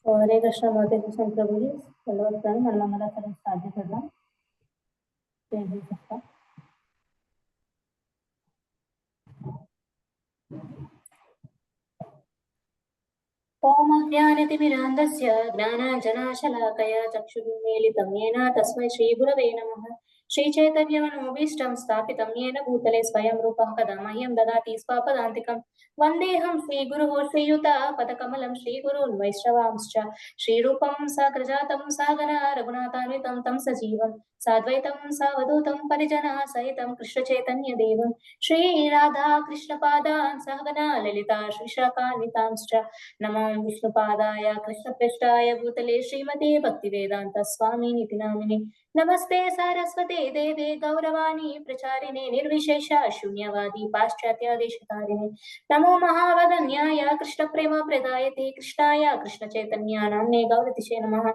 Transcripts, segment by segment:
हरे कृष्ण माता जी प्रभु जी सर्वत्र मन मंगला करें साध्य करना जय जय सत्ता ओम ज्ञानतिमिरान्धस्य ज्ञानाञ्जनाशलाकया चक्षुरुन्मीलितं येन तस्मै श्रीगुरवे नमः। श्रीचैतन्यमनोभीष्टं स्थापितं येन भूतले स्वयं रूपं कदा मह्यं ददाति स्वपदान्तिकं। वन्देऽहं श्रीगुरुः श्रीयुतापदकमलं श्रीगुरून् वैष्णवांश्च श्रीरूपं साग्रजातं सागरा रघुनाथान्वितं तं सजीवं साद्वैतं सावधूतं परिजनः सहितं कृष्णचैतन्यदेवं श्रीराधा कृष्णपादान् सहगना ललिता श्रीशाखान्वितांश्च नमो विष्णुपादाय कृष्णपृष्ठाय भूतले श्रीमते भक्तिवेदांत स्वामिनिति नामिने नमस्ते सारस्वते देवे गौरवाणी प्रचारिणे निर्विशेष शून्यवादी पाश्चात्य देशतारिणे नमो महावदन्याय कृष्ण प्रेम प्रदायते कृष्णाय कृष्ण चैतन्य नाम्ने गौरतिशे नमः।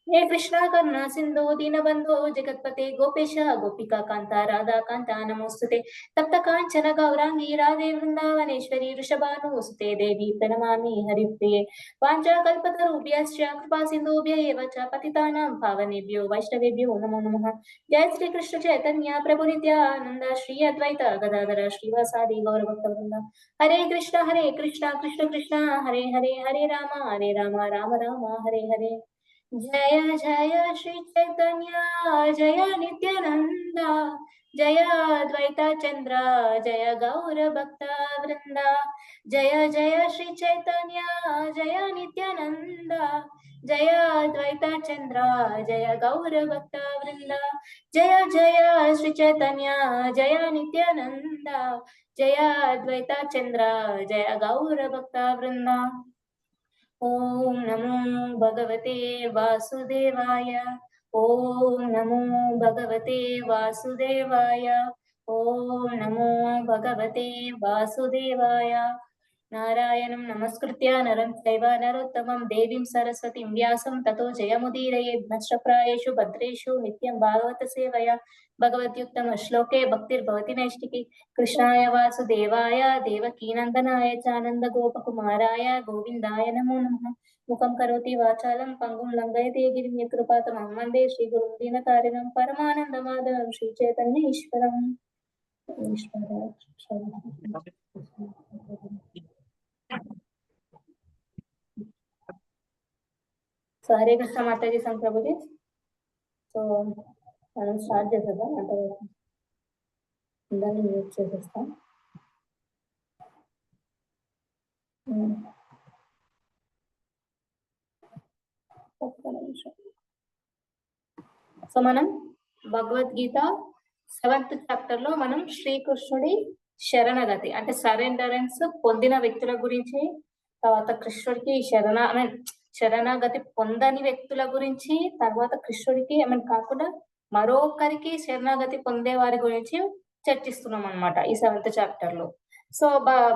हे कृष्णा करुणा सिंधु दीनबंधो जगत्पते गोपेश गोपिका कांता राधा कांता नमोस्तुते तप्त कांचन गौरांगी राधे वृंदावनेश्वरी वृषभानुसुते देवी प्रणमामि हरिप्रिये वाञ्छाकल्पतरुभ्यश्च कृपा सिन्धुभ्य एव च पतितानां पावनेभ्यो वैष्णवेभ्यो नमो नमः। जय श्री कृष्ण चैतन्य प्रभु नित्यानंद श्री अद्वैत गदाधर श्रीवासादि गौरभक्तवृंद हरे कृष्ण कृष्ण कृष्ण हरे हरे हरे राम राम हरे हरे। जय जय श्री चैतन्य जय नित्यानंद जय द्वैता चंद्र जय गौर भक्त वृंद जय जय श्री चैतन्य जय नित्यानंद जय द्वैता चंद्र जय गौर भक्त वृंद जय जय श्री चैतन्य जय नित्यानंद जय द्वैता चंद्र जय गौर भक्त वृंद। ओम नमो भगवते वासुदेवाय ओम नमो भगवते वासुदेवाय ओम नमो भगवते वासुदेवाय। नारायणं नमस्कृत्य नरं चैव नरोत्तमं देवीं सरस्वतीं व्यासं ततो जयमुदीरयेत् नश्रप्रायेषु भद्रेषु नित्यं भागवत सेवया भगवद्युत्तम श्लोके भक्तिर्भवति नैष्टिकी। कृष्णाय वासुदेवाय देवकीनन्दनाय च आनन्दगोपकुमाराय गोविन्दाय नमो नमः। मुखं करोति वाचालं पङ्गुं लङ्घयति गिरिं यत्कृपातमहं वन्दे श्रीगुरुं दीनतारिणं परमानन्दमाधवं श्रीचैतन्य ईश्वरम्। సో హరే కృష్ణ మాతాజీ సంప్రభుజీ సో మనం స్టార్ట్ చేసేద్దాం అంటే దాన్ని మ్యూట్ చేసేస్తాం. సో మనం భగవద్గీత 7th చాప్టర్ లో మనం శ్రీకృష్ణుడి శరణగతి అంటే సరెండరెన్స్ పొందిన వ్యక్తుల గురించి, తర్వాత కృష్ణుడికి శరణాగతి పొందని వ్యక్తుల గురించి, తర్వాత కృష్ణుడికి కాకుండా మరొకరికి శరణాగతి పొందే వారి గురించి చర్చిస్తున్నాం అన్నమాట ఈ 7th చాప్టర్ లో. సో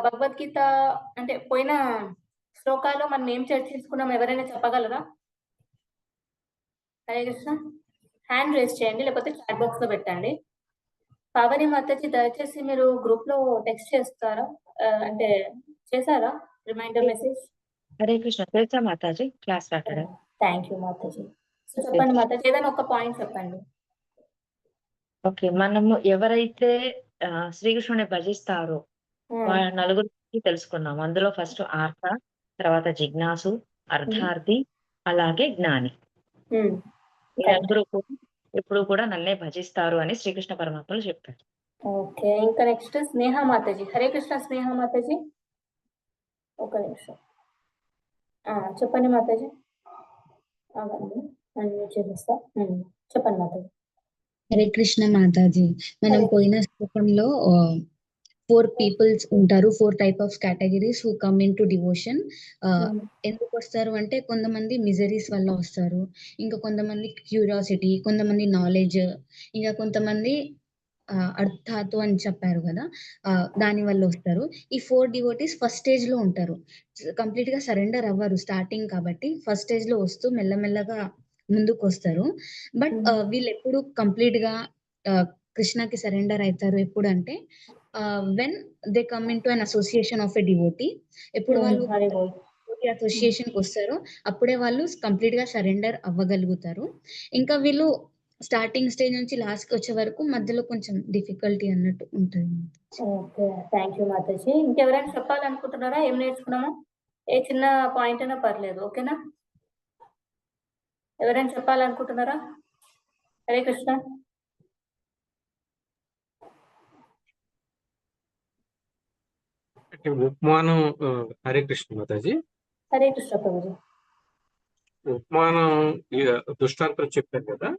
భగవద్గీత అంటే పోయిన శ్లోకాలు మనం ఏం చర్చించుకున్నాం ఎవరైనా చెప్పగలరా? హరే కృష్ణ. హ్యాండ్ రేస్ చేయండి, లేకపోతే చాట్ బాక్స్ లో పెట్టండి. పావని మాతాజీ దయచేసి మీరు గ్రూప్ లో టెక్స్ట్ చేస్తారా, అంటే చేశారా రిమైండర్ మెసేజ్? హరే కృష్ణ చేసా Mataji, class start. Thank you Mataji. So చెప్పండి మాతాజీ, ఏదైనా ఒక పాయింట్ చెప్పండి. ఓకే, మనము ఎవరైతే శ్రీకృష్ణుని భజిస్తారో వాళ్ళ నలుగురికి తెలుసుకున్నాం. అందులో ఫస్ట్ ఆర్త, తర్వాత జిజ్ఞాసు, అర్థార్థి, అలాగే జ్ఞాని. వీళ్ళందరూ ఎప్పుడు కూడా నన్నే భజిస్తారు అని శ్రీకృష్ణ పరమాత్మలు చెప్పారు. ఓకే, ఇంకా నెక్స్ట్ స్నేహ మాతాజీ. హరే కృష్ణ స్నేహ మాతాజీ, ఒక నిమిషం చెప్పండి మాతాజీ. చేస్తా, చెప్పండి మాతాజీ. హరే కృష్ణ మాతాజీ, మనం పోయిన శ్లోకంలో 4 పీపుల్స్ ఉంటారు, 4 type of categories who come in to devotion. ఎందుకు వస్తారు అంటే కొంతమంది మిజరీస్ వల్ల వస్తారు, ఇంకా కొంతమంది క్యూరియాసిటీ, కొంతమంది నాలెడ్జ్, ఇంకా కొంతమంది అర్థాతు అని చెప్పారు కదా, దాని వల్ల వస్తారు. ఈ 4 డివోటీస్ ఫస్ట్ స్టేజ్ లో ఉంటారు, కంప్లీట్ గా సరెండర్ అవ్వరు స్టార్టింగ్ కాబట్టి, ఫస్ట్ స్టేజ్ లో వస్తూ మెల్లమెల్లగా ముందుకు వస్తారు. బట్ వీళ్ళు ఎప్పుడు కంప్లీట్ గా కృష్ణకి సరెండర్ అవుతారు ఎప్పుడు అంటే when they come in to an association of a devotee. ఎప్పుడు వాళ్ళు అసోసియేషన్కి వస్తారో అప్పుడే వాళ్ళు కంప్లీట్ గా సరెండర్ అవ్వగలుగుతారు. ఇంకా వీళ్ళు స్టార్టింగ్ స్టేజ్ నుంచి లాస్ట్ కి వచ్చే వరకు మధ్యలో కొంచెం డిఫికల్టీ అన్నట్టు ఉంటుంది. Okay, thank you Mataji. ఇంకెవరైనా చెప్పాలనుకుంటున్నారా? ఏం నేర్చుకున్నామో ఏ చిన్న పాయింట్ అయినా పర్లేదు, ఓకేనా? ఎవరైనా చెప్పాలనుకుంటున్నారా? హరే కృష్ణ. అంటే ఉపమానం హరే కృష్ణ మాతాజీ. హరే కృష్ణ ప్రభుజీ. ఉపమానం దృష్టాంతం చెప్పారు కదా,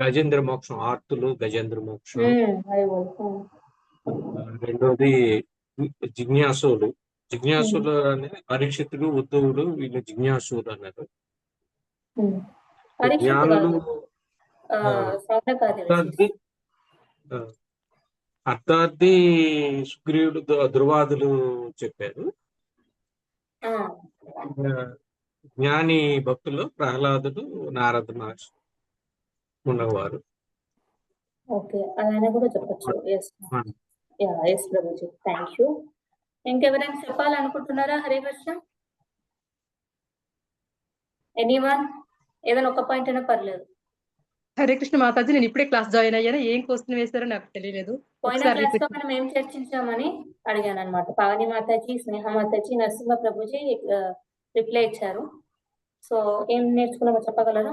గజేంద్ర మోక్షం, ఆర్తులు గజేంద్ర మోక్షం. హరే బోల్. రెండోది జిజ్ఞాసులు. జిజ్ఞాసులు అనేది పరీక్షితులు, ఉద్ధవులు, వీళ్ళు జిజ్ఞాసులు అన్నారు. జ్ఞానులు అర్థార్థి సుగ్రీవుడు, ధ్రువాదులు చెప్పారు. జ్ఞాని భక్తులు ప్రహ్లాదుడు, నారద మహర్షి ఉన్నవారు. ఓకే, అలానే కూడా చెప్పచ్చు. Yes Prabhuji, thank you. ఇంకెవరైనా చెప్పాలనుకుంటున్నారా? హరే కృష్ణ. ఎనీవన్? ఏదైనా ఒక పాయింట్ అయినా పర్లేదు. హరే కృష్ణ మాతాజీ, నేను ఇప్పుడే క్లాస్ జాయిన్ అయ్యాను. ఏం క్వశ్చన్ వేశారో నాకు తెలియలేదు. పోయిన క్లాస్ లో మనం ఏం చర్చించామని అడిగాను అనమాట. పావని మాతాజీ, స్నేహ మాతాజీ, నరసింహ ప్రభుజీ రిప్లై ఇచ్చారు. సో ఏం నేర్చుకున్నామో చెప్పగలరా?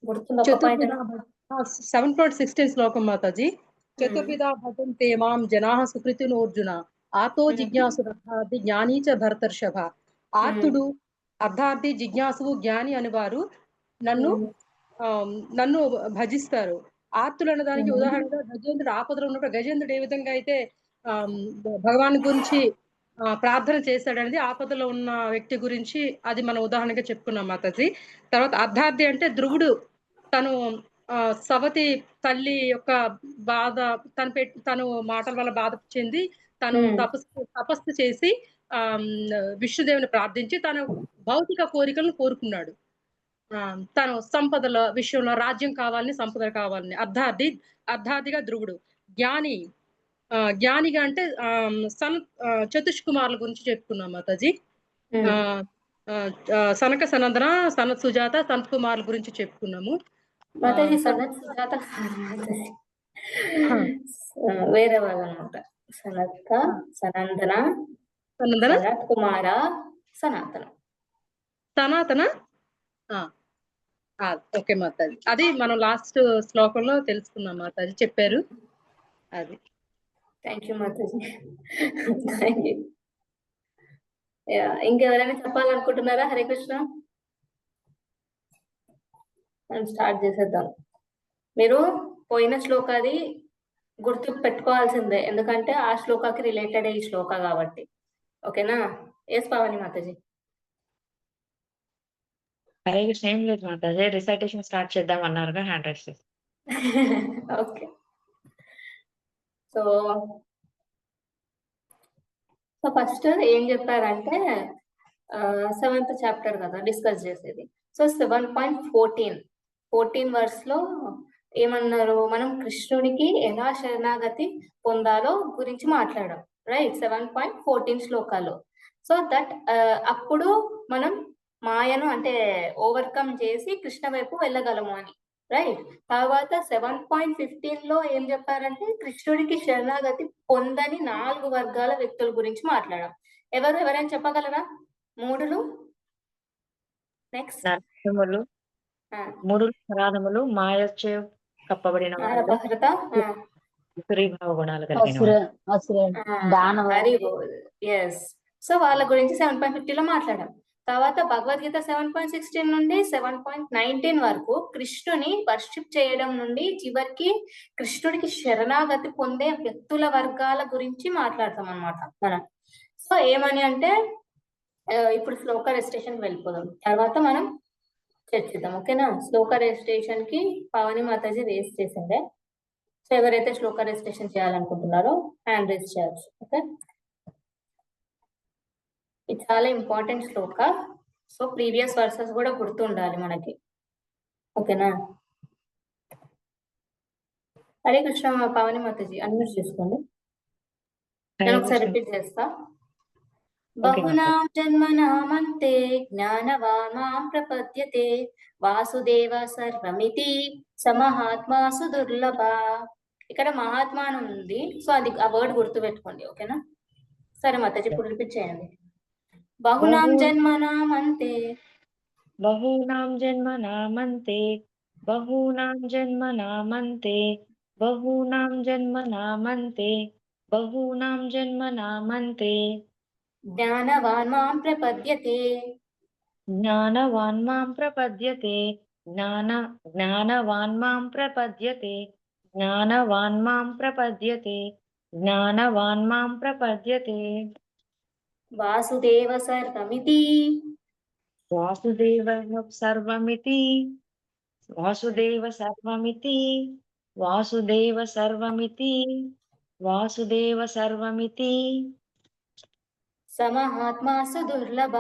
గుర్తుందా? 7.16 శ్లోకం మాతాజీ. చతుర్విధా భజంతే మాం జనాః సుకృతినోర్జున ఆతో జిజ్ఞాసు అర్థార్థి జ్ఞానీ చ భరతర్షభ. ఆర్తుడు, అర్థార్థి, జిజ్ఞాసువు, జ్ఞాని అనేవారు నన్ను భజిస్తారు. ఆర్తులు అనే దానికి ఉదాహరణగా గజేంద్రుడు ఆపదలో ఉన్నప్పుడు గజేంద్రుడు ఏ విధంగా అయితే భగవాన్ గురించి ప్రార్థన చేశాడనేది ఆపదలో ఉన్న వ్యక్తి గురించి అది మనం ఉదాహరణగా చెప్పుకున్నాం మాతాజీ. తర్వాత అర్ధార్థి అంటే ధ్రువుడు తను సవతి తల్లి యొక్క బాధ తను మాటల వల్ల బాధ చెంది తను తపస్సు చేసి విష్ణుదేవుని ప్రార్థించి తన భౌతిక కోరికలను కోరుకున్నాడు. తను సంపదల విషయంలో రాజ్యం కావాలని, సంపదలు కావాలని. అర్ధార్థిగా ధ్రువుడు. జ్ఞానిగా అంటే చతుష్కుమారుల గురించి చెప్పుకున్నాం మాతాజీ. సనక సనందన, సనత్ సుజాత, సనత్ కుమారుల గురించి చెప్పుకున్నాము. సనత్ సుజాత వేరే వాళ్ళు అనమాట. సనత్క, సనందన, సనత్ కుమార, సనాతన. ఓకే మాతాజీ, అది మనం లాస్ట్ శ్లోకంలో తెలుసుకున్నాం మాతాజీ, చెప్పారు అది. Thank you Mataji. ఇంకెవరైనా చెప్పాలనుకుంటున్నారా? హరే కృష్ణ. మనం స్టార్ట్ చేసేద్దాం. మీరు పోయిన శ్లోకాది గుర్తు పెట్టుకోవాల్సిందే, ఎందుకంటే ఆ శ్లోకాకి రిలేటెడ్ ఈ శ్లోక కాబట్టి. ఓకేనా? ఎస్ పావని మాతాజీ. హరే కృష్ణ. ఏం లేదు మాతాజీ, రిసైటేషన్ స్టార్ట్ చేద్దాం అన్నారుగా, హ్యాండ్ రైస్ చేసి. ఓకే. సో ఫస్ట్ ఏం చెప్పారంటే 7th చాప్టర్ కదా డిస్కస్ చేసేది. సో 7.14 వర్స్ లో ఏమన్నారు? మనం కృష్ణుడికి ఎలా శరణాగతి పొందాలో గురించి మాట్లాడాం, రైట్? 7.14 శ్లోకాలు. సో దట్ అప్పుడు మనం మాయను అంటే ఓవర్కమ్ చేసి కృష్ణ వైపు వెళ్ళగలము అని, రైట్? తర్వాత 7.15 లో ఏం చెప్పారంటే కృష్ణుడికి శరణాగతి పొందని 4 వర్గాల వ్యక్తుల గురించి మాట్లాడాం. ఎవరైనా చెప్పగలరా? మూడులు, నెక్స్ట్ నరసింహులు, మూడు సరాధములు, మాయచే కప్పబడిన గుణాలు కలిగిన. సో వాళ్ళ గురించి 7.50 లో మాట్లాడాం. తర్వాత భగవద్గీత 7.16 నుండి 7.19 వరకు కృష్ణుని వర్షిప్ చేయడం నుండి చివరికి కృష్ణుడికి శరణాగతి పొందే వ్యక్తుల వర్గాల గురించి మాట్లాడతాం అన్నమాట మనం. సో ఏమని అంటే ఇప్పుడు శ్లోక రెజిస్ట్రేషన్ వెళ్ళిపోదాం, తర్వాత మనం చర్చిద్దాం. ఓకేనా? శ్లోక రెజిస్ట్రేషన్ కి పావని మాతాజీ రేస్ చేసిందే. సో ఎవరైతే శ్లోక రెజిస్ట్రేషన్ చేయాలనుకుంటున్నారో హ్యాండ్ రేస్ చేయొచ్చు. ఓకే, ఇది చాలా ఇంపార్టెంట్ శ్లోక. సో ప్రీవియస్ వర్సెస్ కూడా గుర్తు ఉండాలి మనకి. ఓకేనా? హరే కృష్ణ. పావని మాతాజీ అన్మ్యూట్ చేసుకోండి. నేను ఒకసారి రిపీట్ చేస్తా. బహునాం జన్మనామంతే జ్ఞానవాన్ మాం ప్రపద్యతే వాసుదేవ సర్వమితి సమహాత్మాసు దుర్లభ. ఇక్కడ మహాత్మా అని ఉంది, సో అది ఆ వర్డ్ గుర్తుపెట్టుకోండి, ఓకేనా? సరే మాతాజీ, ఇప్పుడు రిపీట్ చేయండి. బహునాం జన్మనామంతే బహూనాం జన్మనామంతే బహూనాం జన్మనామంతే బహూనాం జన్మనామంతే బహూనాం జన్మనామంతే జ్ఞానవాన్ మాం ప్రపద్యతే జ్ఞానవాన్ మాం ప్రపద్యతే జ్ఞానవాన్ మాం ప్రపద్యతే జ్ఞానవాన్ మాం ప్రపద్యతే జ్ఞానవాన్ మాం ప్రపద్యతే వాసుదేవ సర్వమితి వాసుదేవ సర్వమితి వాసుదేవ సర్వమితి వాసుదేవ సర్వమితి వాసుదేవ సర్వమితి సమహాత్మాసు దుర్లభ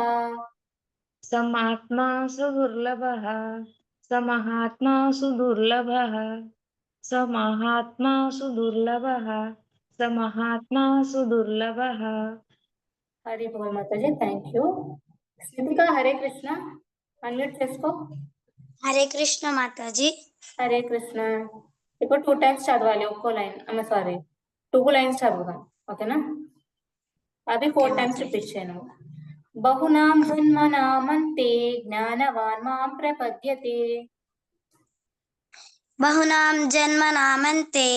సమాత్మాసు దుర్లభః సమహాత్మాసు దుర్లభః సమహాత్మాసు దుర్లభః సమహాత్మాసు దుర్లభః. హరి బోల్ మాతాజీ, thank you. Smitika, Hare Krishna, unmute చేసుకో. హరే కృష్ణ మాతాజీ. హరే కృష్ణ. ఇప్పుడు 2 టైమ్స్ చదవాలి ఒక్కో లైన్, సారీ 2 లైన్స్ చదువుదాం, ఓకేనా? అవి 4 టైమ్స్ రిపీట్ చేయను. బహునాం జన్మనామంతే జ్ఞానవాన్ మాం ప్రపద్యతే బహునాం జన్మనామంతే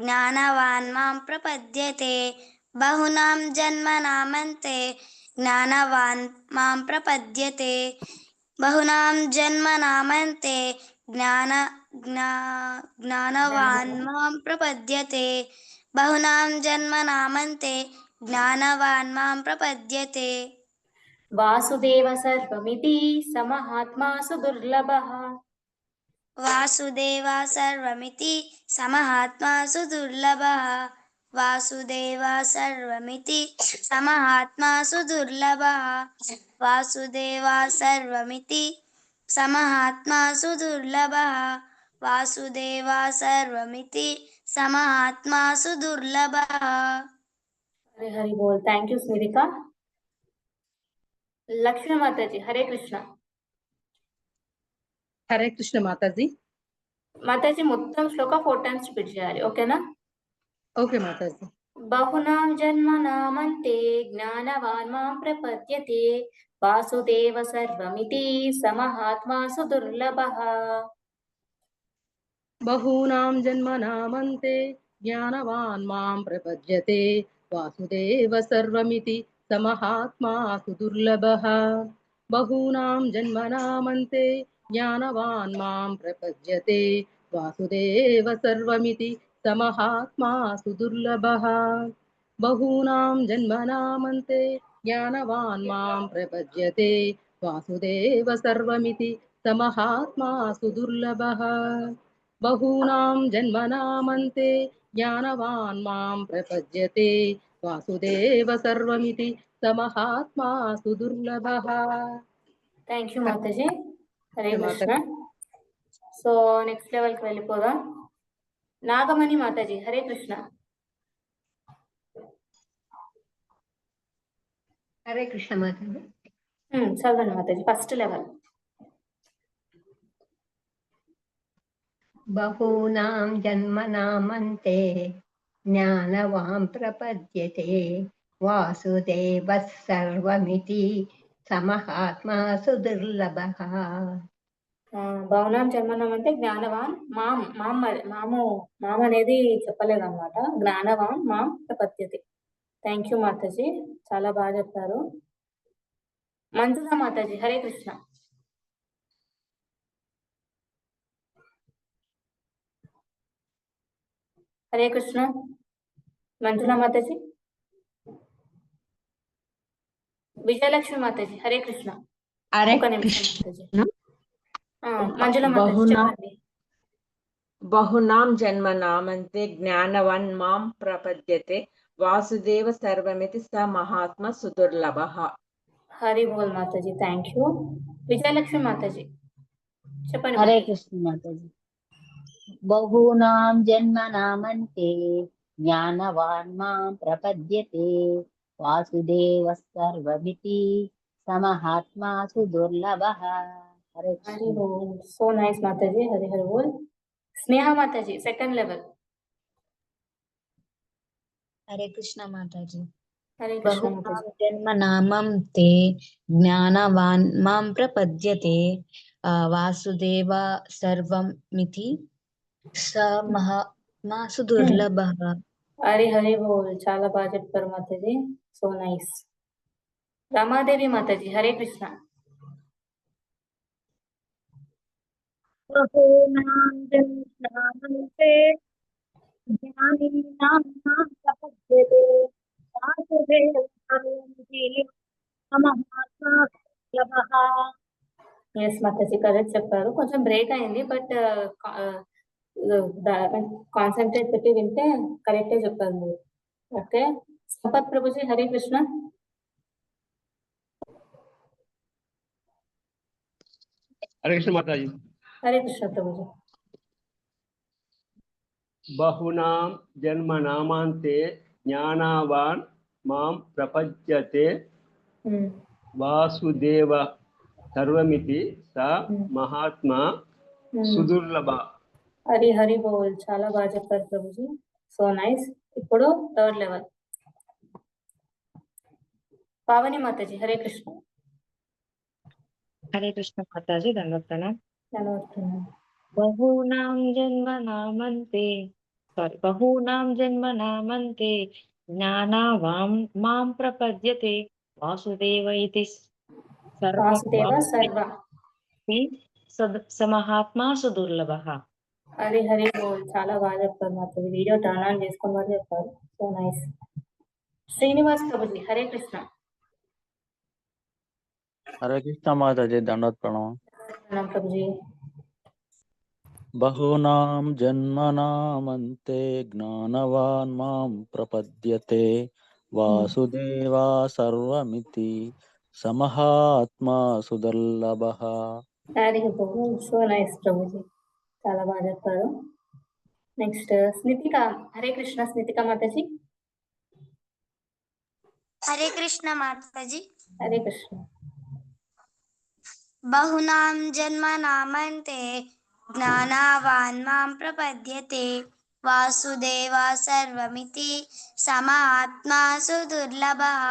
జ్ఞానవాన్ మాం ప్రపద్యతే బహునాం జన్మనామంతే జ్ఞానవాన్ మాం ప్రపద్యతే బహునాం జన్మనామంతే జ్ఞానవాన్ మాం ప్రపద్యతే బహునాం జన్మనామంతే జ్ఞానవాన్ మాం ప్రపద్యతే వాసుదేవ సర్వమితి సమహాత్మాసు దుర్లభః వాసుదేవ సర్వమితి సమహాత్మాసు దుర్లభః వాసుదేవ సర్వమితి సమహాత్మాసు దుర్లభః వాసుదేవ సర్వమితి సమహాత్మాసు దుర్లభః వాసుదేవ సర్వమితి సమహాత్మాసు దుర్లభః. హరి హరి బోల్. Thank you Smitika. లక్ష్మీ మాతాజీ, హరే కృష్ణ. హరే కృష్ణ మాతాజీ. మాతాజీ మొత్తం శ్లోక 4 టైమ్స్ రిపీట్ చేయాలి, ఓకేనా? ఓకే మాతాజీ. బహునాం జన్మనామంతే జ్ఞానవాన్ మాం ప్రపద్యతే వాసుదేవ సర్వమితి సమహాత్మాసు దుర్లభః. బహూనాం జన్మనామంతే జ్ఞానవాన్ మాం ప్రపద్యతే వాసుదేవ సర్వమితి సమహాత్మాసు దుర్లభః. బహూనాం జన్మనామంతే జ్ఞానవాన్ మాం ప్రపద్యతే వాసుదేవ సర్వమితి సమహాత్మాసు దుర్లభః. బహూనాం జన్మనామంతే జ్ఞానవాన్ మాం ప్రపద్యతే వాసుదేవ సర్వమితి సమహాత్మాసు దుర్లభః. బహూనాం జన్మనామంతే జ్ఞానవాన్ మాం ప్రపద్యతే వాసుదేవ సర్వమితి సమహాత్మాసు దుర్లభః. థ్యాంక్ యూ మాతాజీ. హరే ఓకే కృష్ణ. మాతాజీ. సో నెక్స్ట్ లెవెల్కి వెళ్ళిపోదాం. నాగమణి మాతాజీ, హరే కృష్ణ. హరే కృష్ణ మాతాజీ. చదవండి మాతాజీ, ఫస్ట్ లెవెల్. బహూనాం జన్మనామంతే జ్ఞానవాం ప్రపద్యతే వాసుదేవః సర్వమితి సమహాత్మాసు దుర్లభః. బహునాం జన్మనాం అంటే జ్ఞానవాన్ మామ్ అనేది చెప్పలేదన్నమాట. జ్ఞానవాన్ మాం ప్రపద్యతే. థ్యాంక్ యూ మాతాజీ, చాలా బాగా చెప్పారు. మంజుల మాతాజీ, హరే కృష్ణ. హరే కృష్ణ. మంజుల మాతాజీ. విజయలక్ష్మి మాతాజీ, హరే కృష్ణ. ఒక నిమిషం మాతాజీ. మంజుల మాతాజీ చెప్పండి. బహునాం జన్మనామంతే జ్ఞానవాన్ మాం ప్రపద్యతే వాసుదేవ సర్వమితి స మహాత్మ సుదుర్లభః. హరి బోల్ మాతాజీ, థ్యాంక్ యూ. విజయలక్ష్మి మాతాజీ చెప్పండి. హరే కృష్ణ మాతాజీ. బహూనాం జన్మనామంతే జ్ఞానవాన్ మాం ప్రపద్యతే వాసుదేవ సర్వమితి సమహాత్మా సుదుర్లభః. హరే హరి కృష్ణ. బోల్. సో నైస్ మాతాజీ. హరి హరి బోల్. స్నేహ మాతాజీ సెకండ్ లెవెల్. హరే కృష్ణ మాతాజీ. హరే కృష్ణ బహూనాం మాతాజీ. జన్మనామం తే జ్ఞానవాన్ మాం ప్రపద్యతే వాసుదేవ సర్వమితి స మహాత్మా సుదుర్లభః. హరి హరి బోల్. చాలా బాగా చెప్పారు మాతాజీ. So nice. రమాదేవి మాతాజీ హరే కృష్ణ. బహూనాం జన్మనామం తే జ్ఞానినాం మాం ప్రపద్యతే వాసుదేవ సర్వమితి సమహాత్మా సుదుర్లభః. ఎస్ మాతాజీ కరెక్ట్ చెప్పారు. కొంచెం బ్రేక్ అయింది బట్ కాన్సన్ట్రేట్ పెట్టి వింటే కరెక్టే చెప్పారు మీరు. ఓకే. సంపత్ ప్రభుజీ హరే కృష్ణ. హరే కృష్ణ మాతాజీ. హరే కృష్ణ ప్రభుజీ. బహునాం జన్మనామాంతే జ్ఞానవాన్ మాం ప్రపద్యతే వాసుదేవ సర్వమితి స మహాత్మా సుదుర్లభ. హరి హరి బోల్. చాలా బాగా చెప్పారు ప్రభుజీ. So nice. ఇప్పుడు థర్డ్ లెవెల్. పావని మాతాజీ హరే కృష్ణ. హరే కృష్ణ మాతాజీ. దండోత్తనం. ధన్యవాదాలు. బహూనాం జన్మనామంతే జ్ఞానవాం మాం ప్రపద్యతే వాసుదేవ ఇతి వాసుదేవ సర్వ సమహాత్మా సుదుర్లభః. హరి హరి బోల్. చాలా బాగా చెప్పారు మాతాజీ. వీడియో టర్న్ ఆన్ చేసుకుని కూడా చెప్పారు. So nice. శ్రీనివాస్ ప్రభుజీ హరే కృష్ణ. హరే కృష్ణ మాతాజీ. దండోత్ ప్రణామం. ప్రణాం ప్రభుజీ. బహూనాం జన్మనామంతే జ్ఞానవాన్ మాం ప్రపద్యతే వాసుదేవా సర్వమితి సమహాత్మా సుదుర్లభః. హరి బోల్. సో నైస్ ప్రభుజీ. చాలా బాగా చెప్పారు. నెక్స్ట్ స్నితిక హరే కృష్ణ. స్నితిక మాతాజీ. హరే కృష్ణ మాతాజీ. హరే కృష్ణ. బహునాం జన్మనామంతే జ్ఞానవాన్ మాం ప్రపద్యతే వాసుదేవ సర్వమితి సమహాత్మా సుదుర్లభః.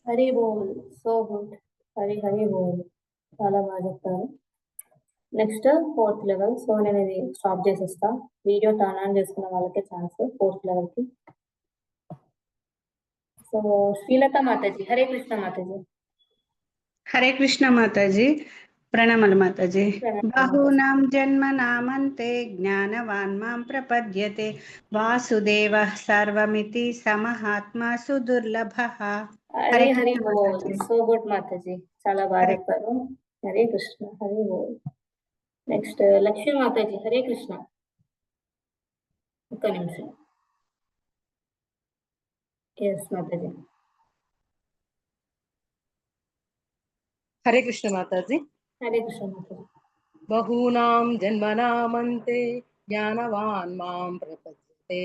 హరి బోల్. So good. హరి హరి బోల్. చాలా బాగా చెప్పారు. Next fourth level. సో నేను ఇది స్టాప్ చేసేస్తా. వీడియో టర్న్ ఆన్ చేసుకున్న వాళ్ళకే ఛాన్స్ ఫోర్త్ లెవెల్ కి. సో శ్రీలత మాతాజీ హరే కృష్ణ మాతాజీ. హరే కృష్ణ మాతాజీ. ప్రణామాలు మాతాజీ. బహూనాం జన్మనామంతే జ్ఞానవాన్ మాం ప్రపద్యతే వాసుదేవ సర్వమితి సమహాత్మా సుదుర్లభః. హరి హరి బోల్. సో గుడ్ మాతాజీ. చాలా బాగా చెప్పారు. హరే కృష్ణ. హరి బోల్. నెక్స్ట్ లక్ష్మీ మాతాజీ హరే కృష్ణ. ఒక్క నిమిషం. ఎస్ మాతాజీ. హరే కృష్ణ మాతాజీ. హరే కృష్ణ మాతాజీ. బహూనాం జన్మనామంతే జ్ఞానవాన్ మాం ప్రపద్యతే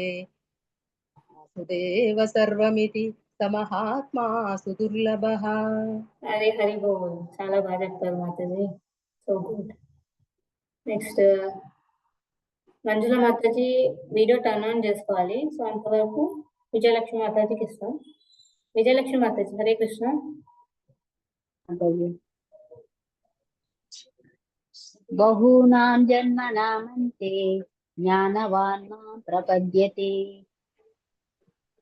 వాసుదేవ సర్వమితి సమహాత్మా సుదుర్లభః. హరి హరి బోల్. చాలా బాగా చెప్తారు Mataji. So good. Next Manjula Mataji video turn on చేసుకోవాలి. సో అంతవరకు విజయలక్ష్మి మాతాజీకి ఇస్తాం. విజయలక్ష్మి మాతాజీ హరే కృష్ణ. బహూనాం జన్మనామంతే జ్ఞానవాన్ మాం ప్రపద్యతే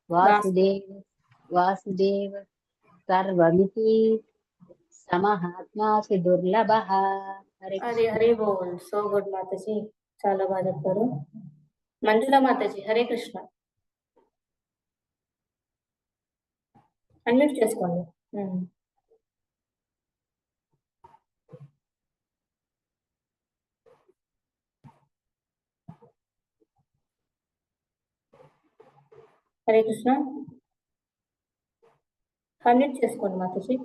వాసుదేవ సర్వమితి సమహాత్మా సుదుర్లభః. హరి హరి బోల్. సో గుడ్ మాతాజీ. చాలా బాగా చెప్తారు. మంజుల మాతాజీ హరే కృష్ణ. అన్మ్యూట్ చేసుకోండి. హరే కృష్ణ. అన్మ్యూట్ చేసుకోండి మాతాజీ.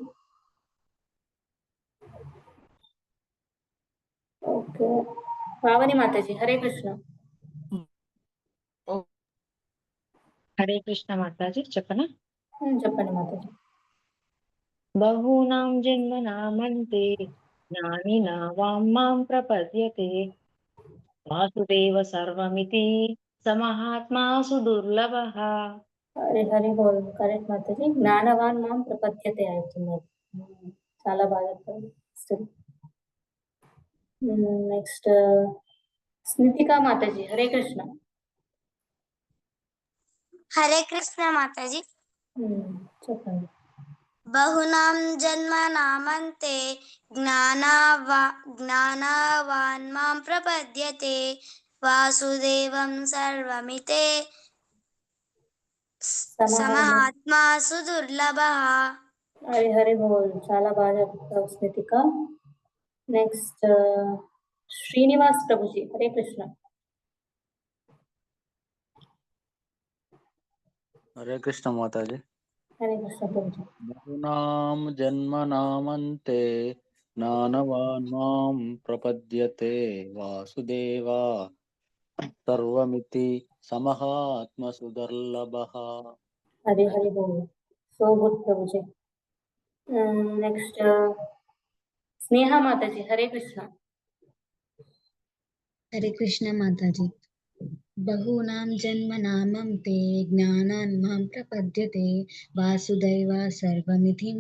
ఓకే. పావని మాతాజీ హరే కృష్ణ. హరే కృష్ణ మాతాజీ. చెప్పనా? చెప్పండి మాతాజీ. బహూనాం జన్మనామంతే జ్ఞానినా వాం ప్రపద్యతే వాసుదేవ సర్వమితి సమహాత్మా సుదుర్లభః. హరి హరి బోల్. కరెక్ట్ మాతాజీ. జ్ఞానవాన్ మాం ప్రపద్యతే అవుతున్నారు. చాలా బాగా చెప్పారు. నెక్స్ట్ స్మితికా మాతాజీ. హరే కృష్ణ. హరే కృష్ణ మాతాజీ. చెప్పండి. బహునాం జన్మనామంతే జ్ఞానవాన్ మాం ప్రపద్యతే వాసుదేవం సర్వమితే సమహాత్మా సుదుర్లభః. హరి హరి బోల్. చాలా బాగా చెప్తావు స్మితిక. నెక్స్ట్ శ్రీనివాస్ ప్రభుజీ. హరే కృష్ణ. హరే కృష్ణ మాతాజీ. హరే కృష్ణ ప్రభుజీ. బహూనాం జన్మనామంతే జ్ఞానవాన్ మాం ప్రపద్యతే వాసుదేవా సర్వమితి సమహాత్మ సుదుర్లభః. హరి హరి బోల్. సో గుడ్ ప్రభుజీ. నెక్స్ట్ స్నేహ మాతాజీ. హరే కృష్ణ. హరే కృష్ణ మాతాజీ. బహూనాం జన్మనామం తే జ్ఞానాన్ మాం ప్రపద్యతే వాసుదైవ సర్వమితిం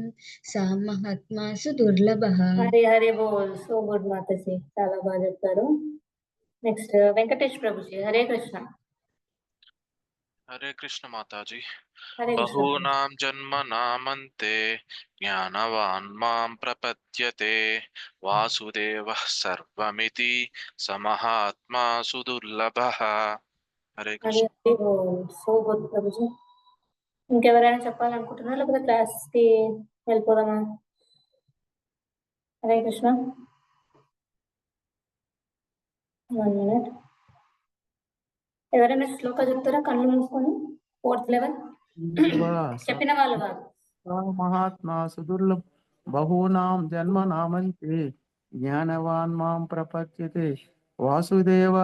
సా మహాత్మా సుదుర్లభః. హరి హరి బోల్. సో గుడ్ మాతాజీ. చాలా బాగా చెప్తారు. నెక్స్ట్ వెంకటేష్ ప్రభుజీ. హరే కృష్ణ. హరే కృష్ణ మాతాజీ. హరే కృష్ణ. బహూనాం జన్మనామంతే జ్ఞానవాన్ మాం ప్రపద్యతే వాసుదేవః సర్వమితి సమహాత్మా సుదుర్లభః. హరే హరి కృష్ణ. హరి బోల్. So good Prabhuji. ఇంకెవరైనా చెప్పాలనుకుంటున్నారా లేకపోతే క్లాస్ కి వెళ్ళిపోదామా? హరే కృష్ణ. 1 minute. ఎవరైనా శ్లోక చెప్తారా కళ్ళు మూసుకొని? 4th లెవెల్ చెప్పిన వాళ్ళు కాదు. మహాత్మా సుదుర్లభ బహూనాం జన్మనామంతే జ్ఞానవాన్ మాం ప్రపద్యతే వాసుదేవ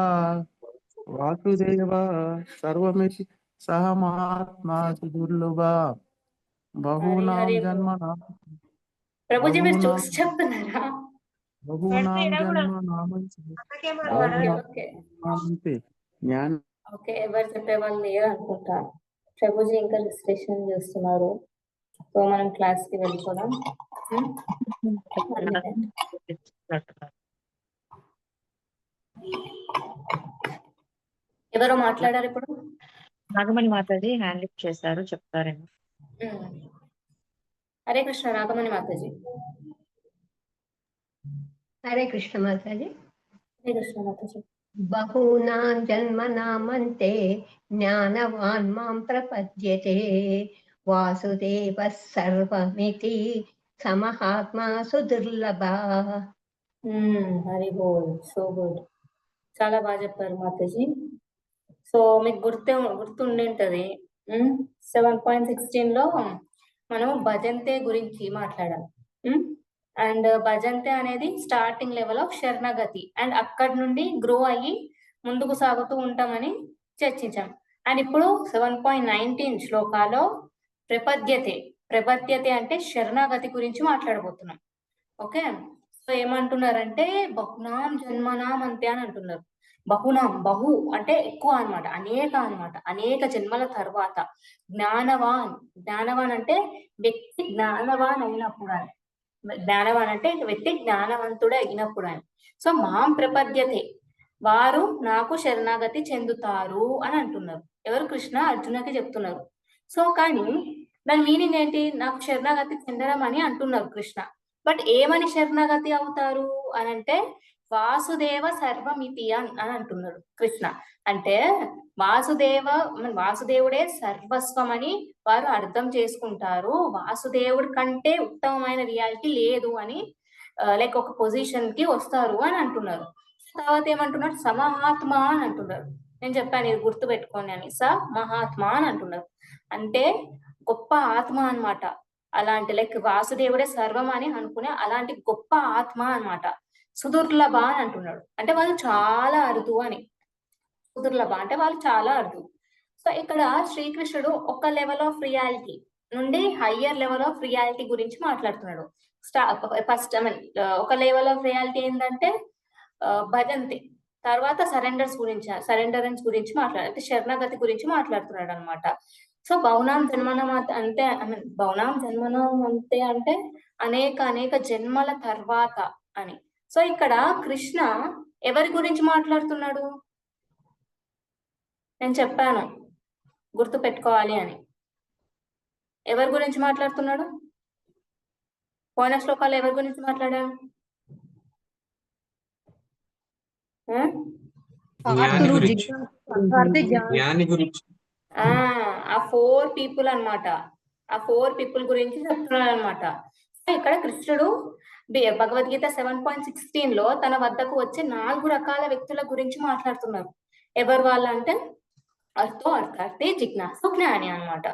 సర్వమితి సహ మహాత్మా సుదుర్లభ. బహూనాం ప్రభుజీ మీరు చూసి చెప్తున్నారా? బహూనాం జన్మనామంతే జ్ఞాన. ఓకే, ఎవరు చెప్పే వాళ్ళు లేరు అనుకుంటా. ప్రభుజీ ఇంకా రిజిస్ట్రేషన్ చేస్తున్నారు. సో మనం క్లాస్ కి వెళ్ళిపోదాం. ఎవరో మాట్లాడారు ఇప్పుడు? నాగమణి మాతాజీ హ్యాండ్ లిఫ్ట్ చేశారు, చెప్తారేమో. హరే కృష్ణ. నాగమణి మాతాజీ. హరే కృష్ణ మాతాజీ. హరే కృష్ణ మాతాజీ. బహూనాం జన్మనామంతే జ్ఞానవాన్ మాం ప్రపద్యతే వాసుదేవః సర్వమితి సమహాత్మా సుదుర్లభః. హరి బోల్. So good. చాలా బాగా చెప్పారు మాతాజీ. సో మీకు గుర్తుండి ఉంటది 7.16 లో మనం భజంతే గురించి మాట్లాడాం. అండ్ భజంతే అనేది స్టార్టింగ్ లెవెల్ ఆఫ్ శరణగతి అండ్ అక్కడి నుండి గ్రో అయ్యి ముందుకు సాగుతూ ఉంటామని చర్చించాం. అండ్ ఇప్పుడు 7.19 శ్లోకాలో ప్రపద్యతే అంటే శరణాగతి గురించి మాట్లాడబోతున్నాం. ఓకే, సో ఏమంటున్నారంటే బహునాం జన్మనాం అంతే అని అంటున్నారు. బహునాం, బహు అంటే ఎక్కువ అన్నమాట, అనేక జన్మల తర్వాత. జ్ఞానవాన్ అంటే వ్యక్తి జ్ఞానవాన్ అయినప్పుడు అని. జ్ఞానవాన్ అంటే వ్యక్తి జ్ఞానవంతుడే అయినప్పుడు అని. సో మాం ప్రపద్యతే, వారు నాకు శరణాగతి చెందుతారు అని అంటున్నారు. ఎవరు? కృష్ణ అర్జునకి చెప్తున్నారు. సో కానీ దాని మీనింగ్ ఏంటి? నాకు శరణాగతి చెందడం అని అంటున్నారు కృష్ణ. బట్ ఏమని శరణాగతి అవుతారు అని అంటే వాసుదేవ సర్వమితి అని అంటున్నాడు కృష్ణ. అంటే వాసుదేవుడే సర్వస్వం అని వారు అర్థం చేసుకుంటారు. వాసుదేవుడి కంటే ఉత్తమమైన రియాలిటీ లేదు అని లైక్ ఒక పొజిషన్ కి వస్తారు అని అంటున్నారు. తర్వాత ఏమంటున్నారు? సమహాత్మా అని అంటున్నారు. నేను చెప్పాను ఇది గుర్తు పెట్టుకోండి అని. మహాత్మా అని అంటున్నారు. అంటే గొప్ప ఆత్మ అన్నమాట. అలాంటి లైక్ వాసుదేవుడే సర్వం అని అనుకునే అలాంటి గొప్ప ఆత్మ అన్నమాట. సుదుర్లభ అని అంటున్నాడు. అంటే వాళ్ళు చాలా అరుదు అని. సుదుర్లభ అంటే వాళ్ళు చాలా అరుదు. సో ఇక్కడ శ్రీకృష్ణుడు ఒక లెవెల్ ఆఫ్ రియాలిటీ నుండి హయ్యర్ లెవెల్ ఆఫ్ రియాలిటీ గురించి మాట్లాడుతున్నాడు. ఫస్ట్ ఐ మీన్ ఒక లెవెల్ ఆఫ్ రియాలిటీ ఏంటంటే భజంతి, తర్వాత సరెండరెన్స్ గురించి అంటే శరణగతి గురించి మాట్లాడుతున్నాడు అనమాట. సో బహునాం జన్మనం అంటే ఐ మీన్ బహునాం జన్మనం అంటే అనేక జన్మల తర్వాత అని. సో ఇక్కడ కృష్ణ ఎవరి గురించి మాట్లాడుతున్నాడు? నేను చెప్పాను గుర్తు పెట్టుకోవాలి అని. ఎవరి గురించి మాట్లాడుతున్నాడు? పోయిన శ్లోకాలు ఎవరి గురించి మాట్లాడాను? ఆ 4 పీపుల్ అన్నమాట. ఆ 4 పీపుల్ గురించి చెప్తున్నాడు అనమాట. ఇక్కడ కృష్ణుడు భగవద్గీత 7.16 లో తన వద్దకు వచ్చే 4 రకాల వ్యక్తుల గురించి మాట్లాడుతున్నారు. ఎవరు వాళ్ళంటే అర్థార్థి, జిజ్ఞాసు, జ్ఞాని అన్నమాట.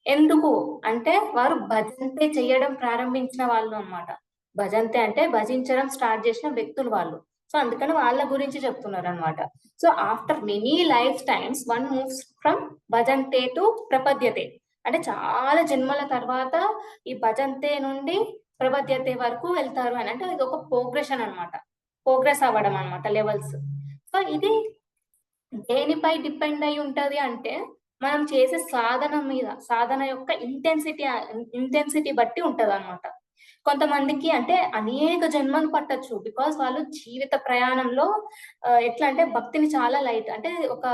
ఎందుకు అంటే వారు భజంతే చేయడం ప్రారంభించిన వాళ్ళు అన్నమాట. భజంతే అంటే భజించడం స్టార్ట్ చేసిన వ్యక్తులు వాళ్ళు. సో అందుకని వాళ్ళ గురించి చెప్తున్నారు అనమాట. So after many lifetimes one moves from భజంతే టు ప్రపద్యతే, అంటే చాలా జన్మల తర్వాత ఈ భజంతే నుండి ప్రపద్యతే వరకు వెళ్తారు అని. అంటే ఇది ఒక ప్రోగ్రెషన్ అనమాట, ప్రోగ్రెస్ అవ్వడం అనమాట, లెవెల్స్. సో ఇది దేనిపై డిపెండ్ అయి ఉంటది అంటే మనం చేసే సాధన యొక్క ఇంటెన్సిటీ బట్టి ఉంటది అనమాట. కొంతమందికి అంటే అనేక జన్మలు పట్టొచ్చు, బికాస్ వాళ్ళు జీవిత ప్రయాణంలో ఎట్లా అంటే భక్తిని చాలా లైట్, అంటే ఒక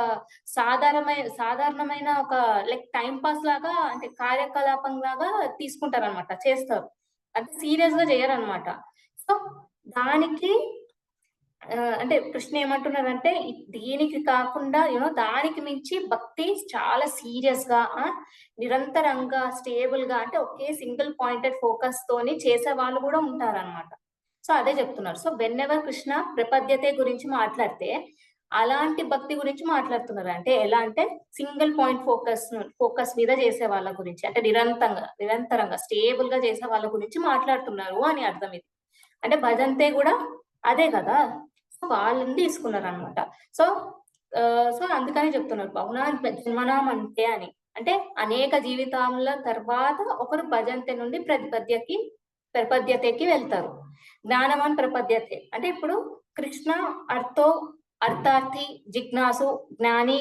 సాధారణమైన ఒక లైక్ టైం పాస్ లాగా, అంటే కార్యకలాపం లాగా తీసుకుంటారు అనమాట, చేస్తారు, అంటే సీరియస్ గా చేయరు అనమాట. సో దానికి అంటే కృష్ణ ఏమంటున్నారంటే దీనికి కాకుండా దానికి మించి భక్తి చాలా సీరియస్ గా నిరంతరంగా స్టేబుల్ గా, అంటే ఒకే సింగిల్ పాయింటెడ్ ఫోకస్ తోని చేసే వాళ్ళు కూడా ఉంటారన్నమాట. సో అదే చెప్తున్నారు. సో వెన్ ఎవర్ కృష్ణ ప్రపద్యతే గురించి మాట్లాడితే అలాంటి భక్తి గురించి మాట్లాడుతున్నారు. అంటే ఎలా అంటే సింగిల్ పాయింట్ ఫోకస్ మీద చేసే వాళ్ళ గురించి, అంటే నిరంతరంగా స్టేబుల్ గా చేసే వాళ్ళ గురించి మాట్లాడుతున్నారు అని అర్థం. ఇది అంటే భజంతే కూడా అదే కదా, వాళ్ళని తీసుకున్నారు అనమాట. సో అందుకని చెప్తున్నారు బహునా జన్మనాం అంటే అని. అంటే అనేక జీవితాల తర్వాత ఒకరు భజంతే నుండి ప్రపద్యతేకి వెళ్తారు. జ్ఞానవాన్ ప్రపద్యతే అంటే ఇప్పుడు కృష్ణ అర్థార్థి, జిజ్ఞాసు, జ్ఞాని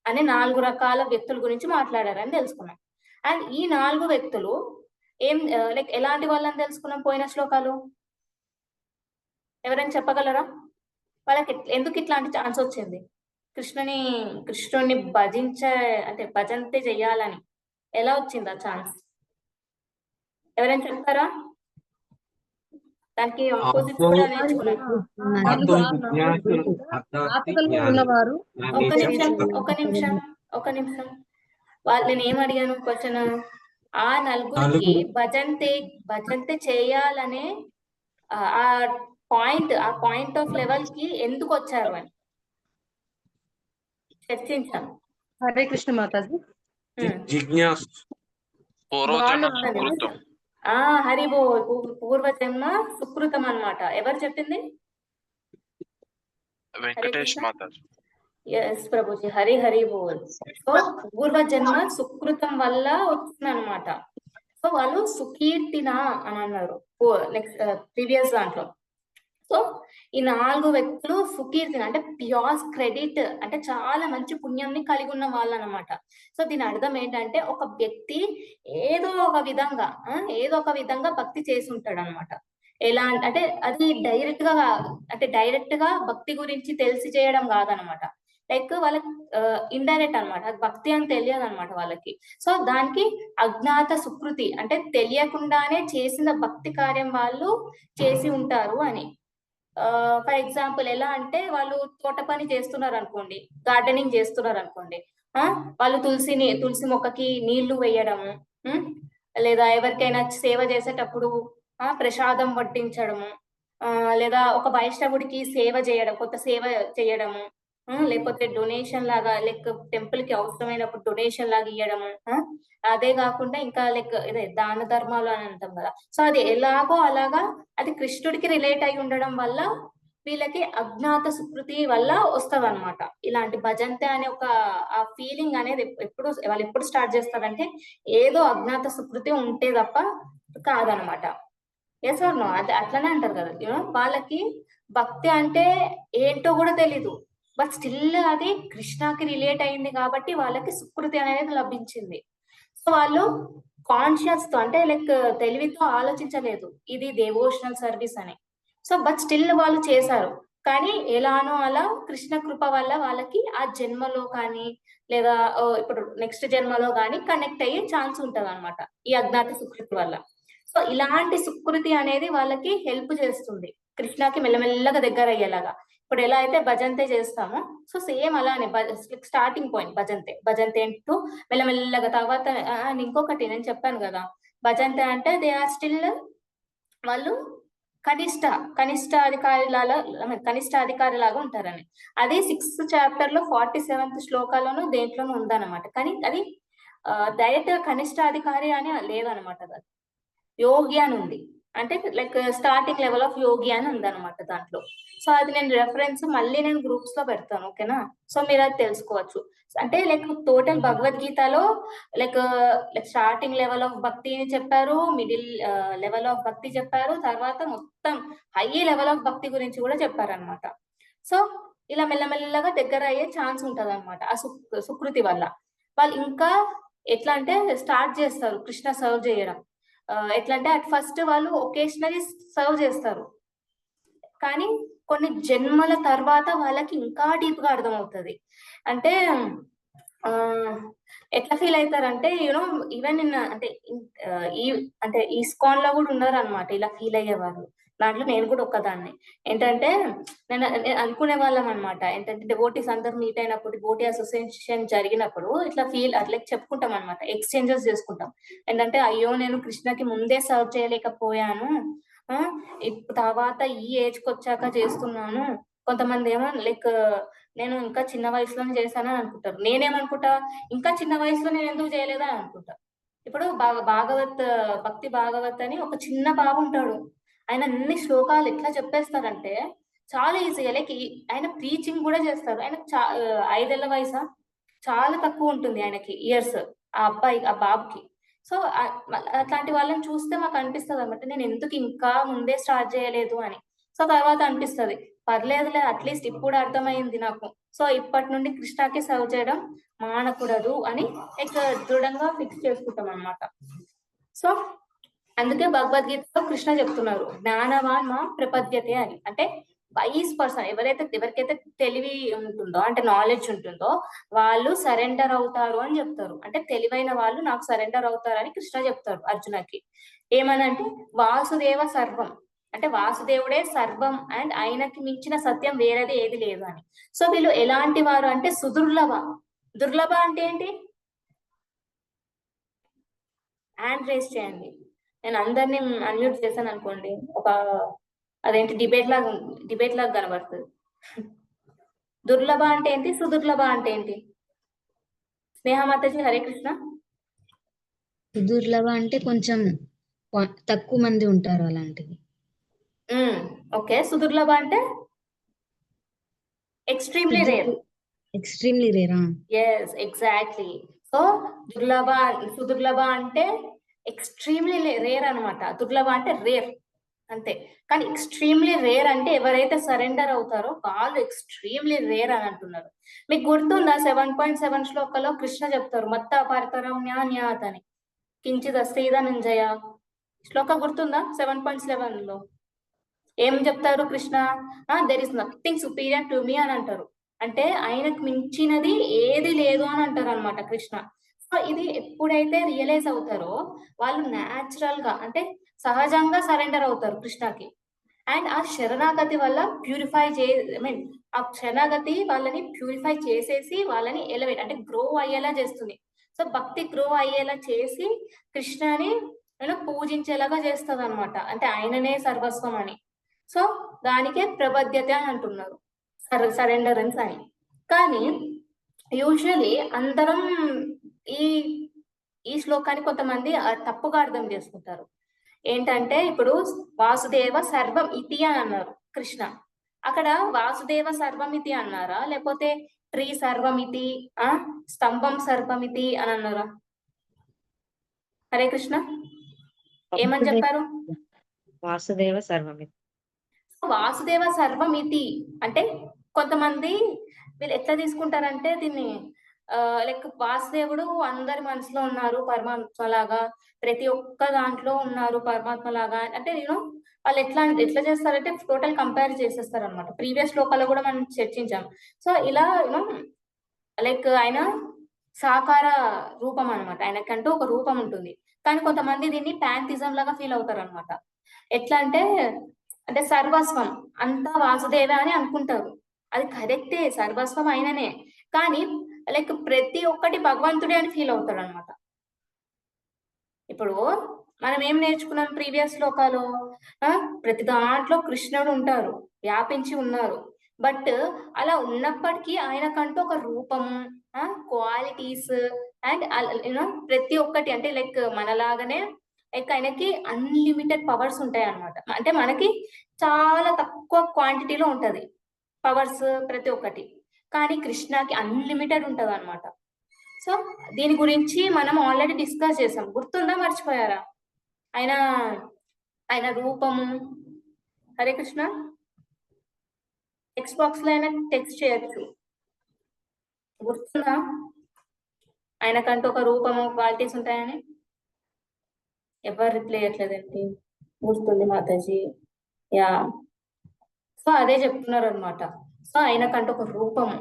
అనే 4 రకాల వ్యక్తుల గురించి మాట్లాడారని తెలుసుకున్నాం. అండ్ ఈ 4 వ్యక్తులు లైక్ ఎలాంటి వాళ్ళని తెలుసుకున్నాం పోయిన శ్లోకాలు? ఎవరైనా చెప్పగలరా? వాళ్ళకి ఎందుకు ఇట్లాంటి ఛాన్స్ వచ్చింది? కృష్ణుడిని అంటే భజంతే చెయ్యాలని ఎలా వచ్చింది ఆ ఛాన్స్? ఎవరైనా చెప్తారా? దానికి ఆపోజిట్ కూడా నేర్చుకున్నాను. ఒక నిమిషం వాళ్ళు నేను ఏం అడిగాను క్వశ్చన్? ఆ 4కి భజంతే చేయాలనే ఆ పాయింట్ ఆఫ్ లెవెల్ కి ఎందుకు వచ్చారు అని చర్చించాం. హరే కృష్ణ మాతాజీ. జిజ్ఞాసు, హరి బోల్, పూర్వజన్మ సుకృతం అన్నమాట. ఎవరు చెప్పింది? వెంకటేష్ మాతాజీ. ఎస్ ప్రభుజీ, హరి బోల్. సో పూర్వజన్మ సుకృతం వల్ల వచ్చింది అనమాట. సో వాళ్ళు సుకీర్తిన అని అన్నారు నెక్స్ట్ ప్రీవియస్ దాంట్లో. సో ఈ 4 వ్యక్తులు సుకీర్తి అంటే ప్యూర్ క్రెడిట్, అంటే చాలా మంచి పుణ్యంని కలిగి ఉన్న వాళ్ళు అనమాట. సో దీని అర్థం ఏంటంటే ఒక వ్యక్తి ఏదో ఒక విధంగా భక్తి చేసి ఉంటాడు అనమాట. ఎలా అంటే అది డైరెక్ట్ గా భక్తి గురించి తెలిసి చేయడం కాదనమాట. లైక్ వాళ్ళకి ఇండైరెక్ట్ అనమాట, భక్తి అని తెలియదు అనమాట వాళ్ళకి. సో దానికి అజ్ఞాత సుకృతి, అంటే తెలియకుండానే చేసిన భక్తి కార్యం వాళ్ళు చేసి ఉంటారు అని. ఫర్ ఎగ్జాంపుల్ ఎలా అంటే వాళ్ళు తోట పని చేస్తున్నారు అనుకోండి, గార్డెనింగ్ చేస్తున్నారు అనుకోండి, వాళ్ళు తులసి మొక్కకి నీళ్లు వేయడము, లేదా ఎవరికైనా సేవ చేసేటప్పుడు ప్రసాదం వడ్డించడము, లేదా ఒక వైష్ణవుడికి కొత్త సేవ చేయడము, లేకపోతే డొనేషన్ లాగా లైక్ టెంపుల్ కి అవసరమైనప్పుడు డొనేషన్ లాగా ఇవ్వడము. అదే కాకుండా ఇంకా లైక్ ఇదే దాన ధర్మాలు అని అంటాం కదా. సో అది ఎలాగో అలాగా అది కృష్ణుడికి రిలేట్ అయి ఉండడం వల్ల వీళ్ళకి అజ్ఞాత సుకృతి వల్ల వస్తుంది అనమాట. ఇలాంటి భజంతే అనే ఒక ఆ ఫీలింగ్ అనేది వాళ్ళు ఎప్పుడు స్టార్ట్ చేస్తారంటే ఏదో అజ్ఞాత సుకృతి ఉంటే తప్ప కాదనమాట. Yes or no? అది అట్లనే అంటారు కదా, వాళ్ళకి భక్తి అంటే ఏంటో కూడా తెలీదు, బట్ స్టిల్ అది కృష్ణకి రిలేట్ అయింది కాబట్టి వాళ్ళకి సుకృతి అనేది లభించింది. సో వాళ్ళు కాన్షియస్ తో అంటే లైక్ తెలివితో ఆలోచించలేదు ఇది దేవోషనల్ సర్వీస్ అని. సో బట్ స్టిల్ వాళ్ళు చేశారు. కానీ ఎలానో అలా కృష్ణ కృప వల్ల వాళ్ళకి ఆ జన్మలో కానీ లేదా ఇప్పుడు నెక్స్ట్ జన్మలో కానీ కనెక్ట్ అయ్యే ఛాన్స్ ఉంటది అనమాట ఈ అజ్ఞాత సుకృతి వల్ల. సో ఇలాంటి సుకృతి అనేది వాళ్ళకి హెల్ప్ చేస్తుంది కృష్ణకి మెల్లమెల్లగా దగ్గర అయ్యేలాగా. ఇప్పుడు ఎలా అయితే భజంతే చేస్తామో సో సేమ్ అలానే స్టార్టింగ్ పాయింట్ భజంతే అంటూ మెల్లమెల్లగా తర్వాత ఇంకొకటి నేను చెప్పాను కదా, భజంతే అంటే దే ఆర్ స్టిల్ వాళ్ళు కనిష్ట అధికారి లాగా ఉంటారని. అది 6th chapter లో 47th శ్లోకాలను దేంట్లోనూ ఉందన్నమాట. కానీ అది డైరెక్ట్ కనిష్ట అధికారి అని లేదనమాట, అది యోగి అని ఉంది. అంటే లైక్ స్టార్టింగ్ లెవెల్ ఆఫ్ యోగి అని ఉందన్నమాట దాంట్లో. సో అది నేను రెఫరెన్స్ మళ్ళీ నేను గ్రూప్స్ లో పెడతాను, ఓకేనా? సో మీరు అది తెలుసుకోవచ్చు. అంటే లైక్ టోటల్ భగవద్గీతలో లైక్ స్టార్టింగ్ లెవెల్ ఆఫ్ భక్తిని చెప్పారు, మిడిల్ లెవెల్ ఆఫ్ భక్తి చెప్పారు, తర్వాత మొత్తం హై లెవెల్ ఆఫ్ భక్తి గురించి కూడా చెప్పారనమాట. సో ఇలా మెల్లమెల్లగా దగ్గర అయ్యే ఛాన్స్ ఉంటది అనమాట ఆ సుకృతి వల్ల. వాళ్ళు ఇంకా ఎట్లా అంటే స్టార్ట్ చేస్తారు కృష్ణ సర్వ్ చేయడం. ఎట్లా అంటే అట్ ఫస్ట్ వాళ్ళు ఒకేషనరీ సర్వ్ చేస్తారు, కానీ కొన్ని జన్మల తర్వాత వాళ్ళకి ఇంకా డీప్ గా అర్థమవుతుంది. అంటే ఎట్లా ఫీల్ అవుతారంటే ఈవెన్ అంటే ఇస్కాన్ లో కూడా ఉన్నారు అనమాట ఇలా ఫీల్ అయ్యేవారు. దాంట్లో నేను కూడా ఒక్కదాన్ని. ఏంటంటే నేను అనుకునే వాళ్ళం అనమాట, ఏంటంటే డివోటీస్ అందరు మీట్ అయినప్పుడు డివోటీ అసోసియేషన్ జరిగినప్పుడు ఇట్లా అట్లా చెప్పుకుంటాం అనమాట, ఎక్స్చేంజెస్ చేసుకుంటాం. ఏంటంటే అయ్యో నేను కృష్ణకి ముందే సర్వ్ చేయలేకపోయాను, తర్వాత ఈ ఏజ్ కి వచ్చాక చేస్తున్నాను. కొంతమంది ఏమో లైక్ నేను ఇంకా చిన్న వయసులోనే చేశానని అనుకుంటారు. నేనేమనుకుంటా, ఇంకా చిన్న వయసులో నేను ఎందుకు చేయలేదా అని అనుకుంటా. ఇప్పుడు భక్తి భాగవత్ అని ఒక చిన్న బాబు ఉంటాడు, ఆయన అన్ని శ్లోకాలు ఎట్లా చెప్పేస్తారంటే చాలా ఈజీగా, లైక్ ఆయన ప్రీచింగ్ కూడా చేస్తారు. ఆయన 5 ఏళ్ల వయసు, చాలా తక్కువ ఉంటుంది ఆయనకి ఇయర్స్, ఆ బాబుకి. సో అట్లాంటి వాళ్ళని చూస్తే మాకు అనిపిస్తుంది అనమాట, నేను ఎందుకు ఇంకా ముందే స్టార్ట్ చేయలేదు అని. సో తర్వాత అనిపిస్తుంది పర్లేదులే, అట్లీస్ట్ ఇప్పుడు అర్థమైంది నాకు, సో ఇప్పటి నుండి కృష్ణకి సర్వ్ చేయడం మానకూడదు అని దృఢంగా ఫిక్స్ చేసుకుంటాం అనమాట. సో అందుకే భగవద్గీతలో కృష్ణ చెప్తున్నారు జ్ఞానవాన్ మా ప్రపద్యతే అని. అంటే వైస్ పర్సన్ ఎవరికైతే తెలివి ఉంటుందో అంటే నాలెడ్జ్ ఉంటుందో వాళ్ళు సరెండర్ అవుతారు అని చెప్తారు. అంటే తెలివైన వాళ్ళు నాకు సరెండర్ అవుతారని కృష్ణ చెప్తారు అర్జునకి. ఏమనంటే వాసుదేవ సర్వం, అంటే వాసుదేవుడే సర్వం అండ్ ఆయనకి మించిన సత్యం వేరేది ఏది లేదు అని. సో వీళ్ళు ఎలాంటి వారు అంటే దుర్లభ అంటే ఏంటి? హ్యాండ్ రేస్ చేయండి, నేను అందరినీ అన్మ్యూట్ చేశాను అనుకోండి, ఒక అదేంటి డిబేట్ లాగా కనబడుతుంది. దుర్లభ అంటే ఏంటి, సుదుర్లభ అంటే ఏంటి? స్నేహమాతజీ హరే కృష్ణ. సుదుర్లభ అంటే కొంచెం తక్కువ మంది ఉంటారు అలాంటివి. ఓకే, సుదుర్లభ అంటే extremely rare. Yes exactly. So సుదుర్లభ అంటే ఎక్స్ట్రీమ్లీ రేర్ అనమాట. దుర్లభ అంటే రేర్ అంతే. కానీ ఎక్స్ట్రీమ్లీ రేర్ అంటే ఎవరైతే సరెండర్ అవుతారో వాళ్ళు ఎక్స్ట్రీమ్లీ రేర్ అని అంటున్నారు. మీకు గుర్తుందా 7.7 శ్లోకంలో కృష్ణ చెప్తారు మత్త పరతరం న్యాన్యాత్ అని, కించిత్ అస్తిద నింజయ. శ్లోకం గుర్తుందా? 7.7 లో ఏం చెప్తారు Krishna? There is nothing superior to me అని అంటారు. అంటే ఆయనకు మించినది ఏది లేదు అని అంటారు అనమాట కృష్ణ. సో ఇది ఎప్పుడైతే రియలైజ్ అవుతారో వాళ్ళు న్యాచురల్ గా అంటే సహజంగా సరెండర్ అవుతారు కృష్ణకి. అండ్ ఆ శరణాగతి వల్ల ఆ శరణాగతి వాళ్ళని ప్యూరిఫై చేసేసి వాళ్ళని ఎలివేట్ అంటే గ్రో అయ్యేలా చేస్తుంది. సో భక్తి గ్రో అయ్యేలా చేసి కృష్ణని పూజించేలాగా చేస్తుంది అనమాట. అంటే ఆయననే సర్వస్వం అని. సో దానికే ప్రబద్యత అని అంటున్నారు, సరెండరెన్స్ అని. కానీ యూజువలీ అందరం ఈ శ్లోకాన్ని కొంతమంది తప్పుగా అర్థం చేసుకుంటారు. ఏంటంటే ఇప్పుడు వాసుదేవ సర్వం ఇతి అని అన్నారు కృష్ణ, అక్కడ వాసుదేవ సర్వమితి అన్నారా, లేకపోతే ట్రీ సర్వమితి, స్తంభం సర్వమితి అని అన్నారా? హరే కృష్ణ, ఏమని చెప్పారు? వాసుదేవ సర్వమితి. వాసుదేవ సర్వమితి అంటే కొంతమంది వీళ్ళు ఎట్లా తీసుకుంటారంటే దీన్ని లైక్ వాసుదేవుడు అందరి మనసులో ఉన్నారు పరమాత్మ లాగా, ప్రతి ఒక్క దాంట్లో ఉన్నారు పరమాత్మ లాగా. అంటే వాళ్ళు ఎట్లా చేస్తారంటే టోటల్ కంపేర్ చేసేస్తారు అనమాట. ప్రీవియస్ శ్లోకాల్లో కూడా మనం చర్చించాం. సో ఇలా లైక్ ఆయన సాకార రూపం అనమాట, ఆయనకంటూ ఒక రూపం ఉంటుంది. కానీ కొంతమంది దీన్ని ప్యాంథిజం లాగా ఫీల్ అవుతారు అనమాట. ఎట్లా అంటే సర్వస్వం అంతా వాసుదేవే అని అనుకుంటారు. అది కరెక్టే, సర్వస్వం అయిననే, కానీ లైక్ ప్రతి ఒక్కటి భగవంతుడే అని ఫీల్ అవుతాడు అనమాట. ఇప్పుడు మనం ఏం నేర్చుకున్నాం ప్రీవియస్ శ్లోకాలు? ప్రతి దాంట్లో కృష్ణుడు ఉంటారు, వ్యాపించి ఉన్నారు. బట్ అలా ఉన్నప్పటికీ ఆయనకంటూ ఒక రూపము, క్వాలిటీస్ అండ్ ప్రతి ఒక్కటి అంటే లైక్ మనలాగానే లైక్ ఆయనకి అన్లిమిటెడ్ పవర్స్ ఉంటాయి అన్నమాట. అంటే మనకి చాలా తక్కువ క్వాంటిటీలో ఉంటది పవర్స్ ప్రతి ఒక్కటి, కానీ కృష్ణకి అన్లిమిటెడ్ ఉంటది అనమాట. సో దీని గురించి మనం ఆల్రెడీ డిస్కస్ చేసాం, గుర్తుందా మర్చిపోయారా? ఆయన రూపము. హరే కృష్ణ, టెక్స్ట్ బాక్స్ లో అయినా టెక్స్ట్ చేయొచ్చు, గుర్తుందా? ఆయనకంటూ ఒక రూపము, క్వాలిటీస్ ఉంటాయని. ఎవరు రిప్లై చేయట్లేదండి. గుర్తుంది మాతాజీ, యా. సో అదే చెప్తున్నారు అనమాట. సో ఆయనకంటూ ఒక రూపము,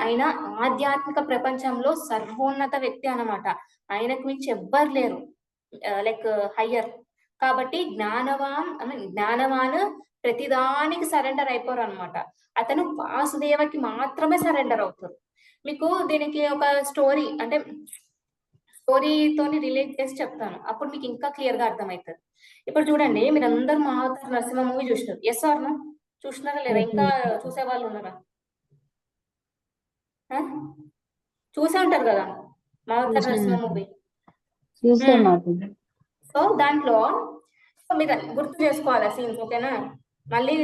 ఆయన ఆధ్యాత్మిక ప్రపంచంలో సర్వోన్నత వ్యక్తి అన్నమాట. ఆయనకు మించి ఎవ్వరు లేరు లైక్ హయ్యర్. కాబట్టి జ్ఞానవాన్ ప్రతిదానికి సరెండర్ అయిపోరు అనమాట. అతను వాసుదేవకి మాత్రమే సరెండర్ అవుతారు. మీకు దీనికి ఒక స్టోరీ అంటే స్టోరీతోని రిలేట్ చేసి చెప్తాను, అప్పుడు మీకు ఇంకా క్లియర్ గా అర్థమవుతుంది. ఇప్పుడు చూడండి, మీరు అందరు మహావతార్ నరసింహ మూవీ చూసినారు, ఎస్ ఆర్ నో? చూసినారా లేదా? ఇంకా చూసే వాళ్ళు ఉన్నారా? చూసే ఉంటారు కదా మహావతార్ నరసింహ మూవీ. సో దాంట్లో మీరు గుర్తు చేసుకోవాలి సీన్స్, ఓకేనా? మళ్ళీ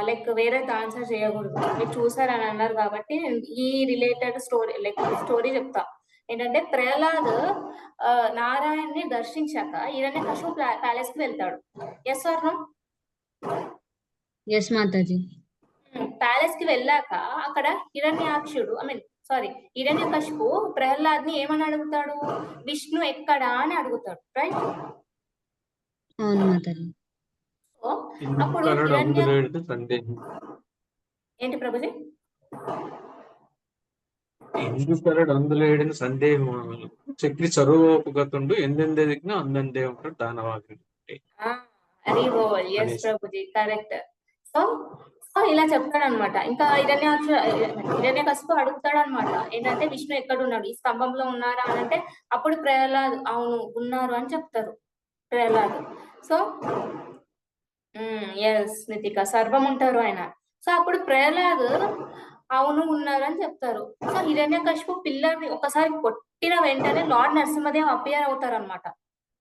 లైక్ వేరే ఆన్సర్ చేయకూడదు. మీరు చూసారని అన్నారు కాబట్టి ఈ రిలేటెడ్ స్టోరీ చెప్తా. ఏంటంటే ప్రహ్లాద్ నారాయణ్ని దర్శించాక హిరణ్యకశిపు ప్యాలెస్ కి వెళ్తాడు, yes or no? Yes mataji. Palace కి వెళ్ళాక అక్కడ హిరణ్యకశిపు ప్రహ్లాద్ ని ఏమని అడుగుతాడు? విష్ణు ఎక్కడా అని అడుగుతాడు, రైట్? అవును మాతాజీ. అప్పుడు ఏంటి ప్రభుజీ? అందులో ఏడిన సందేహం చక్రి సర్వోపగతుండు ఎందెందే దిగిన అందందే ఉంటాడు దానవాగ్ని. ప్రభుజీ కరెక్ట్. సో ఇలా చెప్తాడు అనమాట. ఇంకా హిరణ్యకశిపు అడుగుతాడు అనమాట, ఏంటంటే విష్ణు ఎక్కడున్నాడు, ఈ స్తంభంలో ఉన్నారా అని అంటే అప్పుడు ప్రహ్లాద్ అవును ఉన్నారు అని చెప్తారు ప్రహ్లాద్. సో ఎస్ నితిక, సర్వం ఉంటారు ఆయన. సో అప్పుడు ప్రహ్లాద్ అవును ఉన్నారు అని చెప్తారు. సో హిరణ్యకశిపు పిల్లర్ని ఒకసారి కొట్టిన వెంటనే లార్డ్ నరసింహదేవ్ అపియర్ అవుతారు అనమాట,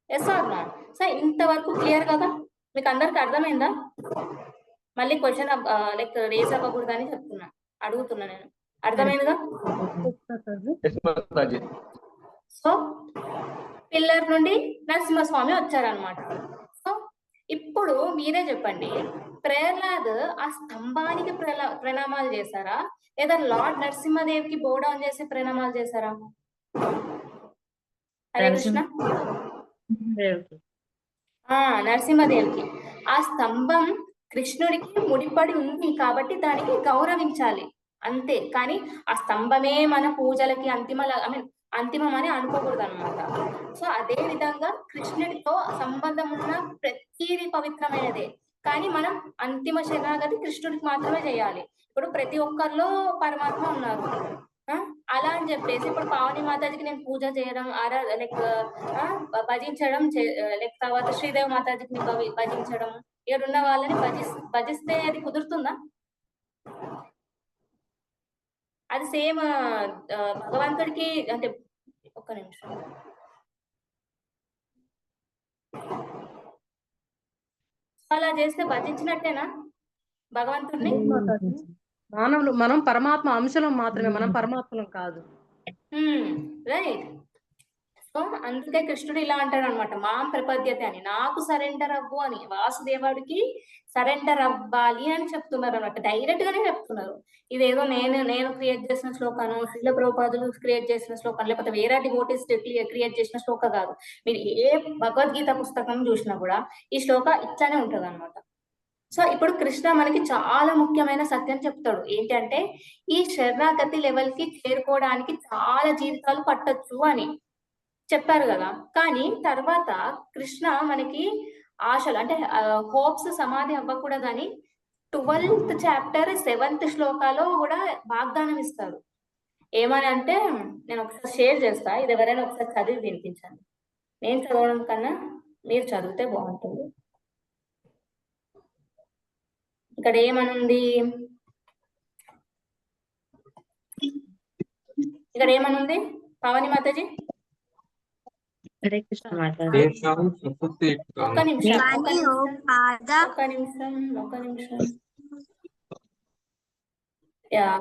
ఎస్ ఆర్ నో? సో ఇంతవరకు క్లియర్ కదా? మీకు అందరికి అర్థమైందా? మళ్ళీ క్వశ్చన్ లైక్ రేస్ అవ్వకూడదు అని అడుగుతున్నా నేను. అర్థమైందిగా? సో పిల్లర్ నుండి నరసింహస్వామి వచ్చారనమాట. సో ఇప్పుడు మీరే చెప్పండి, ప్రహ్లాద్ ఆ స్తంభానికి ప్రణామాలు చేశారా, లేదా లార్డ్ నరసింహదేవికి బో డౌన్ చేసి ప్రణామాలు చేశారా? హరే కృష్ణ. నరసింహదేవికి. ఆ స్తంభం కృష్ణుడికి ముడిపడి ఉంది కాబట్టి దానికి గౌరవించాలి అంతే, కానీ ఆ స్తంభమే మన పూజలకి అంతిమం అని అనుకోకూడదు అనమాట. సో అదే విధంగా కృష్ణుడితో సంబంధం ఉన్న ప్రతిదీ పవిత్రమైనదే, కానీ మనం అంతిమ శరణాగతి కృష్ణుడికి మాత్రమే చేయాలి. ఇప్పుడు ప్రతి ఒక్కరిలో పరమాత్మ ఉన్నారు, అలా అని చెప్పేసి ఇప్పుడు పావని మాతాజీకి నేను పూజ చేయడం భజించడం లైక్ తర్వాత శ్రీదేవి మాతాజీకి భజించడం, ఇక్కడ ఉన్న వాళ్ళని భజిస్తే అది కుదురుతుందా? అది సేమ్ భగవంతుడికి అంటే ఒక్క నిమిషం, అలా చేస్తే భజించినట్టేనా? భగవంతుడిని మానవులు మనం పరమాత్మ అంశలం మాత్రమే, మనం పరమాత్మలం కాదు. రైట్. సో అందుకే కృష్ణుడు ఇలా అంటాడు అనమాట, మాం ప్రపద్యతే అని, నాకు సరెండర్ అవ్వు అని, వాసుదేవుడికి సరెండర్ అవ్వాలి అని చెప్తున్నారు అనమాట. డైరెక్ట్ గానే చెప్తున్నారు. ఇదేదో నేను క్రియేట్ చేసిన శ్లోకాను, శ్రీల ప్రభుపాదులు క్రియేట్ చేసిన శ్లోకం, లేకపోతే వేరే డివోటీస్ క్రియేట్ చేసిన శ్లోక కాదు. మీరు ఏ భగవద్గీత పుస్తకం చూసినా కూడా ఈ శ్లోక ఇట్లానే ఉంటది అనమాట. సో ఇప్పుడు కృష్ణ మనకి చాలా ముఖ్యమైన సత్యం చెప్తాడు. ఏంటంటే ఈ శరణాగతి లెవెల్ కి చేరుకోవడానికి చాలా జీవితాలు పట్టొచ్చు అని చెప్పారు కదా. కానీ తర్వాత కృష్ణ మనకి ఆశలు అంటే హోప్స్ సమాధి అవ్వకూడదని 12th చాప్టర్ 7th శ్లోకాలో కూడా వాగ్దానం ఇస్తాడు. ఏమని అంటే, నేను ఒకసారి షేర్ చేస్తా, ఇది ఎవరైనా ఒకసారి చదివి వినిపించండి. నేను చదవడం కన్నా మీరు చదివితే బాగుంటుంది. ఇక్కడ ఏమనుంది, ఇక్కడ ఏమనుంది పావని మాతాజీ? హరే కృష్ణ మాతాజీ. ఒక్క నిమిషం.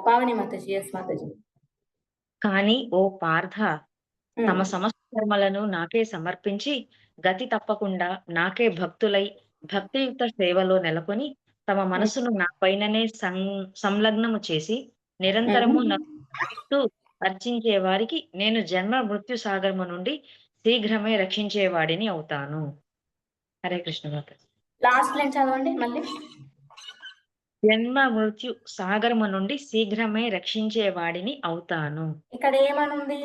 పావని మాతాజీ. ఎస్ మాతాజీ. కానీ ఓ పార్థ, తమ సమస్త కర్మలను నాకే సమర్పించి గతి తప్పకుండా నాకే భక్తులై భక్తియుక్త సేవలో నెలకొని తమ మనసును నా పైననే సంలగ్నము చేసి నిరంతరము నన్ను అర్చించే వారికి నేను జన్మ మృత్యు సాగరము నుండి శీఘ్రమే రక్షించేవాడిని అవుతాను. హరే కృష్ణ మాతాజీ. లాస్ట్ లైన్ చదవండి మళ్ళీ. జన్మ మృత్యు సాగరము నుండి శీఘ్రమే రక్షించేవాడిని అవుతాను. ఇక్కడ ఏమనుంది?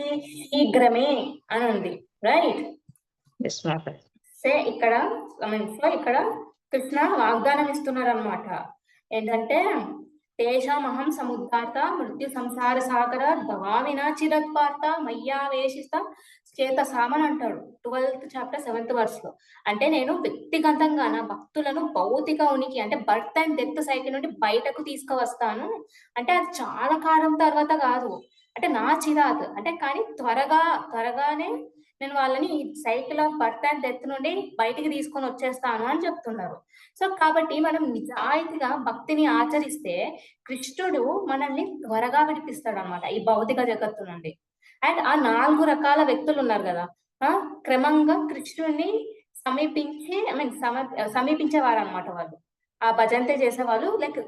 శీఘ్రమే అని ఉంది. రైట్. ఇక్కడ ఇక్కడ కృష్ణ వాగ్దానం ఇస్తున్నారు అనమాట. ఏంటంటే తేషామహం సముద్ధార్త మృత్యు సంసార సాగర భవామినా చిరత్వార్త మయ్యావేశిత చేతసామని అంటాడు 12th చాప్టర్ 7th verse లో. అంటే నేను వ్యక్తిగతంగా నా భక్తులను భౌతిక ఉనికి అంటే బర్త్ అండ్ డెత్ సైకిల్ నుండి బయటకు తీసుకువస్తాను. అంటే అది చాలా కాలం తర్వాత కాదు, అంటే నా చిరాత్ అంటే, కానీ త్వరగానే నేను వాళ్ళని ఈ cycle of birth and death నుండి బయటికి తీసుకొని వచ్చేస్తాను అని చెప్తున్నారు. సో కాబట్టి మనం నిజాయితీగా భక్తిని ఆచరిస్తే కృష్ణుడు మనల్ని త్వరగా విడిపిస్తాడు అనమాట ఈ భౌతిక జగత్తు నుండి. అండ్ ఆ 4 రకాల వ్యక్తులు ఉన్నారు కదా, క్రమంగా కృష్ణుడిని సమీపించేవారు అనమాట. వాళ్ళు ఆ భజంతే చేసేవాళ్ళు, లైక్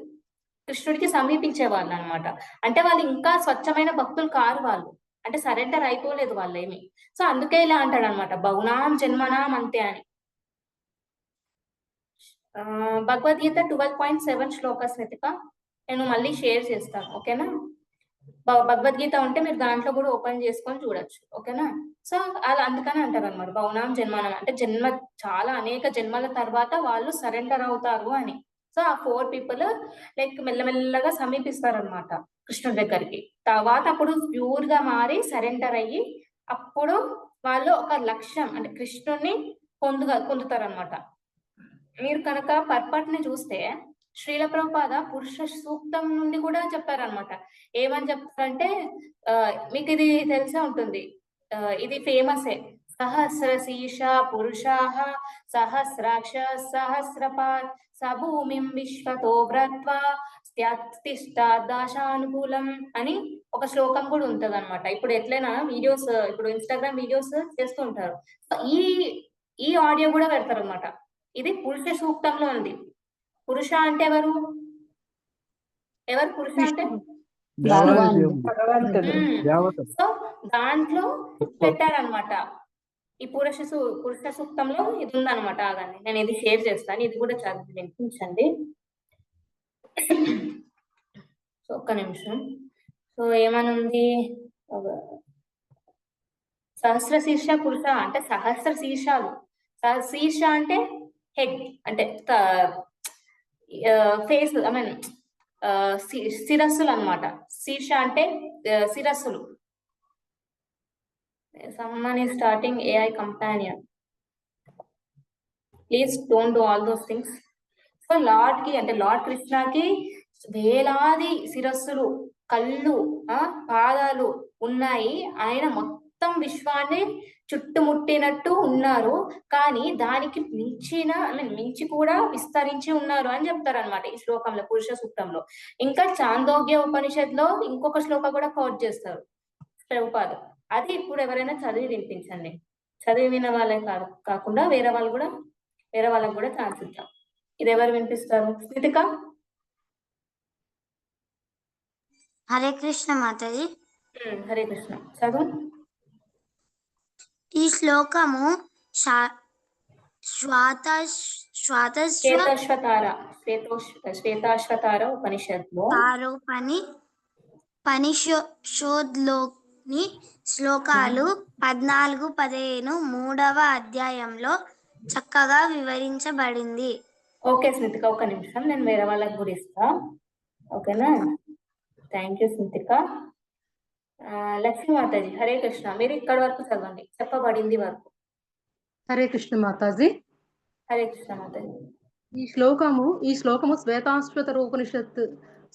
కృష్ణుడికి సమీపించేవాళ్ళు అనమాట. అంటే వాళ్ళు ఇంకా స్వచ్ఛమైన భక్తులు కారు వాళ్ళు, అంటే సరెండర్ అయిపోలేదు వాళ్ళేమి. సో అందుకే ఇలా అంటాడు అనమాట, బహునాం జన్మనాం అంతే అని. భగవద్గీత 12.7 శ్లోకాస్ వెతిక నేను మళ్ళీ షేర్ చేస్తాను, ఓకేనా? భగవద్గీత ఉంటే మీరు దాంట్లో కూడా ఓపెన్ చేసుకొని చూడొచ్చు, ఓకేనా? సో అలా అందుకని అంటారు అనమాట బహునాం జన్మనాం అంటే చాలా అనేక జన్మల తర్వాత వాళ్ళు సరెండర్ అవుతారు అని. సో ఆ 4 people లైక్ మెల్లమెల్లగా సమీపిస్తారు అనమాట కృష్ణుడి దగ్గరికి. తర్వాత అప్పుడు ప్యూర్ గా మారి సరెండర్ అయ్యి అప్పుడు వాళ్ళు ఒక లక్ష్యం అంటే కృష్ణుడిని పొందుతారు అనమాట. మీరు కనుక పర్పట్ని చూస్తే శ్రీల ప్రభుపాద పురుష సూక్తం నుండి కూడా చెప్పారనమాట. ఏమని చెప్తారంటే, మీకు ఇది తెలిసే ఉంటుంది, ఇది ఫేమసే, సహస్ర శీర్ష పురుషాః సహస్రాక్ష సహస్రపాత్ సభూమిం విశ్వతో వ్రత్వా దాశానుకూలం అని ఒక శ్లోకం కూడా ఉంటది అనమాట. ఇప్పుడు ఎట్లైనా వీడియోస్, ఇప్పుడు ఇన్స్టాగ్రామ్ వీడియోస్ చేస్తూ ఉంటారు, ఈ ఆడియో కూడా పెడతారు అనమాట. ఇది పురుష సూక్తంలో ఉంది. పురుష అంటే ఎవరు పురుష అంటే సో దాంట్లో పెట్టారనమాట. ఈ పురుష సూక్తంలో ఇది ఉందన్నమాట. ఆగండి, నేను ఇది షేర్ చేస్తాను, ఇది కూడా చదివి వినిపించండి. సో ఒక్క నిమిషం. సో ఏమనుంది, సహస్ర శీర్ష పురుష అంటే సహస్ర శీర్షాలు. శీర్ష అంటే హెడ్ అంటే ఫేస్, ఐ మీన్ శిరస్సులు అన్నమాట. శీర్ష అంటే శిరస్సులు. someone is starting AI companion, please don't do all those things. So lord కి అంటే లార్డ్ కృష్ణకి వేలాది శిరస్సులు, కళ్ళు, పాదాలు ఉన్నాయి. ఆయన మొత్తం విశ్వాన్ని చుట్టుముట్టినట్టు ఉన్నారు, కానీ దానికి మించిన మించి కూడా విస్తరించి ఉన్నారు అని చెప్తారు అనమాట ఈ శ్లోకంలో, పురుష సూక్తంలో. ఇంకా చాందోగ్య ఉపనిషత్తులో ఇంకొక శ్లోక కూడా కోట్ చేస్తారు ప్రభుపాద. అది ఇప్పుడు ఎవరైనా చదివి వినిపించండి. చదివి విన్న వాళ్ళే కాకుండా వేరే వాళ్ళకు కూడా ఛాన్స్ ఇద్దాం. ఇది ఎవరు వినిపిస్తారు? స్థితిక. హరే కృష్ణ మాతాజీ. హరే కృష్ణ. చదువు. ఈ శ్లోకము శ్వేతాశ్వతార ఉపనిషత్తులో పనిషోద్లోని శ్లోకాలు 14, 15 3వ అధ్యాయంలో చక్కగా వివరించబడింది. ఓకే స్మితిక, ఒక నిమిషం నేను వేరే వాళ్ళకి కూడా ఇస్తా. ఓకేనా? Thank you Smitika. లక్ష్మీ మాతాజీ హరే కృష్ణ. మీరు ఇక్కడ వరకు చదవండి, చెప్పబడింది వరకు. హరే కృష్ణ మాతాజీ. హరే కృష్ణ మాతాజీ. ఈ శ్లోకము శ్వేతాశ్వతర ఉపనిషత్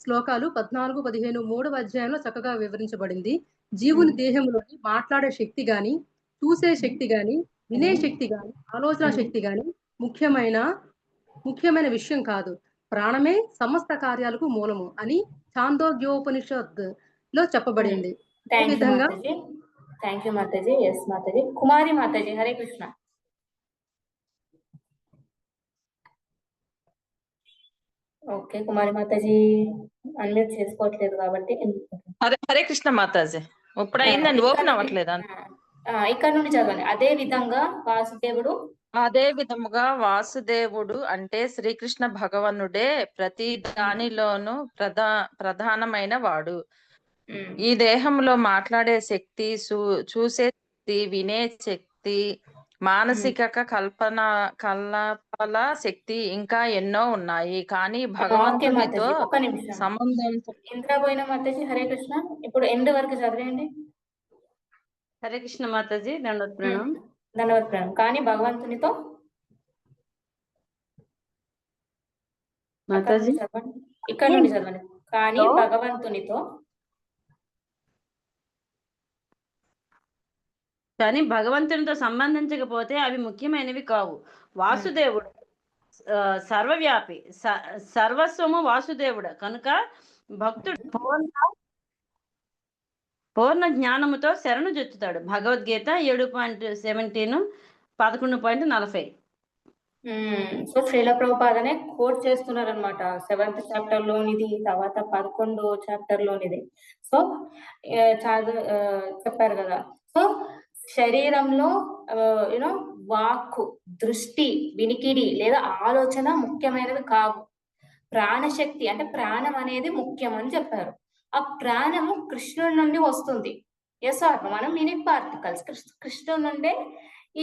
శ్లోకాలు 14, 15 3వ అధ్యాయంలో చక్కగా వివరించబడింది. జీవుని దేహంలోని మాట్లాడే శక్తి గాని, చూసే శక్తి గాని, వినే శక్తి గాని, ఆలోచన శక్తి గాని ముఖ్యమైన విషయం కాదు. ప్రాణమే సమస్త కార్యాలకు మూలము అని చాందోగ్యోపనిషత్ లో చెప్పబడింది. Thank you Mataji. Yes Mataji. Kumari Mataji Hare Krishna. Okay Kumari Mataji unmute చేసుకోవట్లేదు కాబట్టి. హరే కృష్ణ మాతాజీ. ఇప్పుడు అయిందండి, ఓపెన్ అవ్వట్లేదు. ఇక్కడ నుండి చదవండి. అదే విధముగా వాసుదేవుడు అంటే శ్రీకృష్ణ భగవానుడే ప్రతి దానిలోనూ ప్రధానమైన వాడు. ఈ దేహంలో మాట్లాడే శక్తి, చూసే శక్తి, వినే శక్తి, మానసిక కల్పల శక్తి ఇంకా ఎన్నో ఉన్నాయి. కానీ భగవంతునితో సంబంధం. ఇంద్రపోయిన మాతాజీ హరే కృష్ణ. ఇప్పుడు ఎండ్ వరకు చదివేయండి. హరే కృష్ణ మాతాజీ. దండవత్ ప్రణామం. దండవత్ ప్రణామం. కానీ భగవంతునితో మాతాజీ ఇక్కడ నుండి చదవండి. కానీ భగవంతునితో సంబంధించకపోతే అవి ముఖ్యమైనవి కావు. వాసుదేవుడు సర్వవ్యాపి, సర్వస్వము వాసుదేవుడు కనుక భక్తుడు పూర్ణ జ్ఞానముతో శరణు జొచ్చుతాడు. భగవద్గీత 7.17 11.40. సో శ్రీల ప్రభుపాదనే కోట్ చేస్తున్నారు అనమాట 7th చాప్టర్ లోనిది, తర్వాత 11వ చాప్టర్ లోనిది. సో చెప్పారు కదా. సో శరీరంలో వాక్కు, దృష్టి, వినికిడి లేదా ఆలోచన ముఖ్యమైనవి కావు. ప్రాణశక్తి అంటే ప్రాణం అనేది ముఖ్యం అని చెప్పారు. ఆ ప్రాణము కృష్ణుడి నుండి వస్తుంది. ఎస్ ఆర్ మనం యూనిట్ పార్టికల్స్ కృష్ణుడి నుండే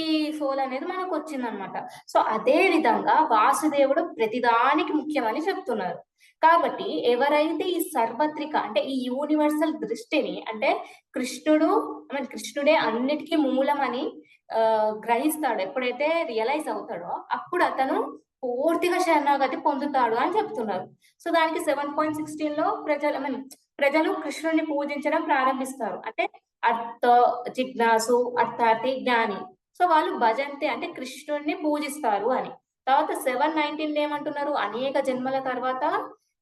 ఈ సోల్ అనేది మనకు వచ్చిందనమాట. సో అదే విధంగా వాసుదేవుడు ప్రతిదానికి ముఖ్యమని చెప్తున్నారు. కాబట్టి ఎవరైతే ఈ సర్వత్రిక అంటే ఈ యూనివర్సల్ దృష్టిని అంటే కృష్ణుడే అన్నిటికీ మూలం అని గ్రహిస్తాడు, ఎప్పుడైతే రియలైజ్ అవుతాడో అప్పుడు అతను పూర్తిగా శరణాగతి పొందుతాడు అని చెప్తున్నారు. సో దానికి 7.16లో ప్రజలు కృష్ణుడిని పూజించడం ప్రారంభిస్తారు. అంటే జిజ్ఞాసు, అర్థార్థి, జ్ఞాని. సో వాళ్ళు భజంతే అంటే కృష్ణుడిని పూజిస్తారు అని. తర్వాత 7.19 ఏమంటున్నారు? అనేక జన్మల తర్వాత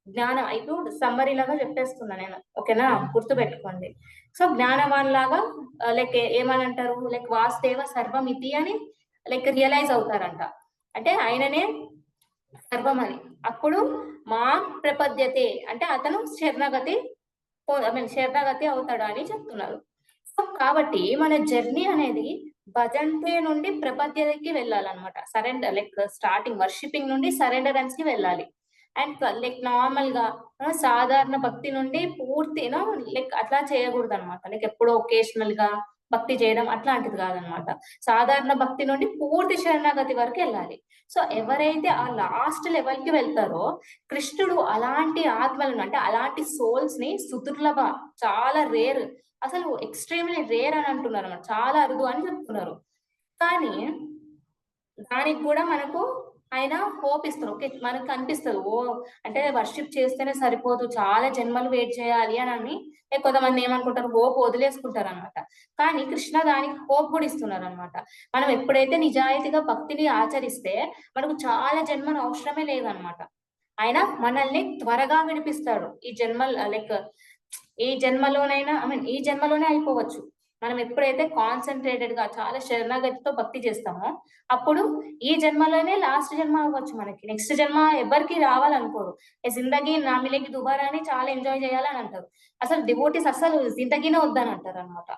జ్ఞానం. ఇప్పుడు సమ్మరీ లాగా చెప్పేస్తున్నా నేను, ఓకేనా? గుర్తు పెట్టుకోండి. సో జ్ఞానవాన్ లాగా ఏమని అంటారు? వాసుదేవ సర్వమితి అని రియలైజ్ అవుతారంట. అంటే ఆయననే సర్వం అని. అప్పుడు మా ప్రపద్యతే అంటే అతను శరణాగతి అవుతాడు అని చెప్తున్నారు. సో కాబట్టి మన జర్నీ అనేది భజంతే నుండి ప్రపద్యతకి వెళ్ళాలన్నమాట. సరెండర్ స్టార్టింగ్ వర్షిపింగ్ నుండి సరెండరెన్స్ కి వెళ్ళాలి. అండ్ నార్మల్ గా సాధారణ భక్తి నుండి పూర్తి అట్లా చేయకూడదు అనమాట. ఎప్పుడో ఒకేషనల్ గా భక్తి చేయడం అట్లాంటిది కాదనమాట. సాధారణ భక్తి నుండి పూర్తి శరణాగతి వరకు వెళ్ళాలి. సో ఎవరైతే ఆ లాస్ట్ లెవెల్ కి వెళ్తారో కృష్ణుడు అలాంటి ఆత్మలను అంటే అలాంటి సోల్స్ ని సుదుర్లభ, చాలా రేర్, అసలు ఎక్స్ట్రీమ్లీ రేర్ అని అంటున్నారు అన్నమాట. చాలా అరుదు అని చెప్తున్నారు. కానీ దానికి కూడా మనకు ఆయన హోప్ ఇస్తారు. ఓకే, మనకు కనిపిస్తుంది ఓ అంటే వర్షిప్ చేస్తేనే సరిపోదు, చాలా జన్మలు వెయిట్ చేయాలి అని కొంతమంది ఏమనుకుంటారు, హోప్ వదిలేసుకుంటారు అనమాట. కానీ కృష్ణ దానికి హోప్ కూడా ఇస్తున్నారు అనమాట. మనం ఎప్పుడైతే నిజాయితీగా భక్తిని ఆచరిస్తే మనకు చాలా జన్మలు అవసరమే లేదనమాట. ఆయన మనల్ని త్వరగా విడిపిస్తాడు. ఈ ఈ జన్మలోనైనా ఈ జన్మలోనే అయిపోవచ్చు. మనం ఎప్పుడైతే కాన్సన్ట్రేటెడ్ గా చాలా శరణాగతితో భక్తి చేస్తామో అప్పుడు ఈ జన్మలోనే లాస్ట్ జన్మ అవ్వచ్చు. మనకి నెక్స్ట్ జన్మ ఎవరికి రావాలనుకోరు. ఏ జిందగీ నా మిలేకి దుబారా అని చాలా ఎంజాయ్ చేయాలని అంటారు. అసలు డివోటీస్ అసలు జిందగీనే వద్దని అంటారు అనమాట.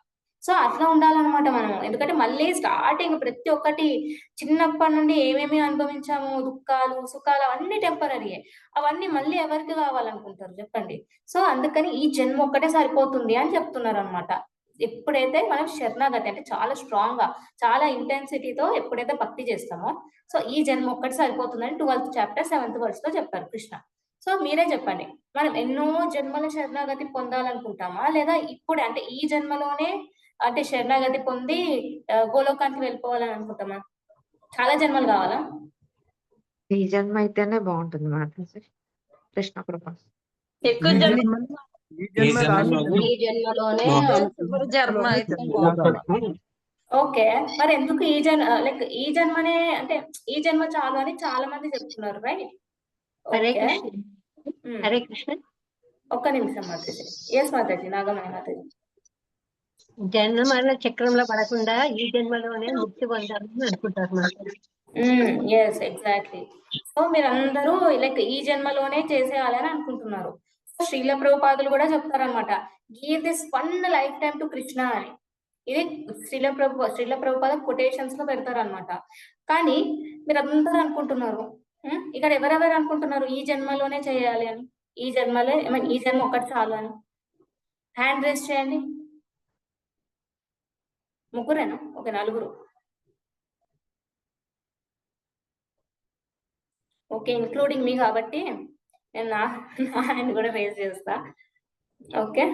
సో అట్లా ఉండాలన్నమాట మనం. ఎందుకంటే మళ్ళీ స్టార్టింగ్ ప్రతి ఒక్కటి చిన్నప్పటి నుండి ఏమేమి అనుభవించాము, దుఃఖాలు సుఖాలు అవన్నీ టెంపరీ, అవన్నీ మళ్ళీ ఎవరికి కావాలనుకుంటారు చెప్పండి. సో అందుకని ఈ జన్మ ఒక్కటే సరిపోతుంది అని చెప్తున్నారు అనమాట. ఎప్పుడైతే మనం శరణాగతి అంటే చాలా స్ట్రాంగ్ గా చాలా ఇంటెన్సిటీతో ఎప్పుడైతే భక్తి చేస్తామో సో ఈ జన్మ ఒక్కటి సరిపోతుందని 12th చాప్టర్ 7th వర్స్ లో చెప్పారు కృష్ణ. సో మీరే చెప్పండి, మనం ఎన్నో జన్మల శరణాగతి పొందాలనుకుంటామా, లేదా ఇప్పుడు అంటే ఈ జన్మలోనే అంటే శరణాగతి పొంది గోలోకానికి వెళ్ళిపోవాలని అనుకుంటామా? చాలా జన్మలు కావాలా? ఈ జన్మ అయితేనే బాగుంటుంది మాతాజీ. కృష్ణ కృప. ఎక్కువ ఈ జన్మలోనే జన్మ అయితే ఓకే, మరి ఎందుకు ఈ జన్మనే అంటే ఈ జన్మ చాలు అని చాలా మంది చెప్తున్నారు, రైట్? హరే కృష్ణ. హరే కృష్ణ. ఒక్క నిమిషం మాతాజీ. ఎస్ మాతాజీ, నాగమణి మాతాజీ. జన్మ మరణ చక్రంలో పడకుండా ఈ జన్మలోనే ముక్తి పొందాలని అనుకుంటారు మాతాజీ. Yes exactly. సో మీరందరూ ఈ జన్మలోనే చేసేయాలని అనుకుంటున్నారు. శ్రీల ప్రభుపాదులు కూడా చెప్తారనమాట, give this one life time to Krishna అని. ఇది శ్రీల ప్రభుపాద కొటేషన్స్ లో పెడతారనమాట. కానీ మీరందరూ అనుకుంటున్నారు, ఇక్కడ ఎవరెవరు అనుకుంటున్నారు ఈ జన్మలోనే చేయాలి అని, ఈ జన్మ ఒక్కటి చాలు అని? హ్యాండ్ రేస్ చేయండి. ముగ్గురేనా? ఓకే, నలుగురు. ఓకే, ఇంక్లూడింగ్ మీ కాబట్టి నేను నా హ్యాండ్ కూడా రేజ్ చేస్తా. ఓకే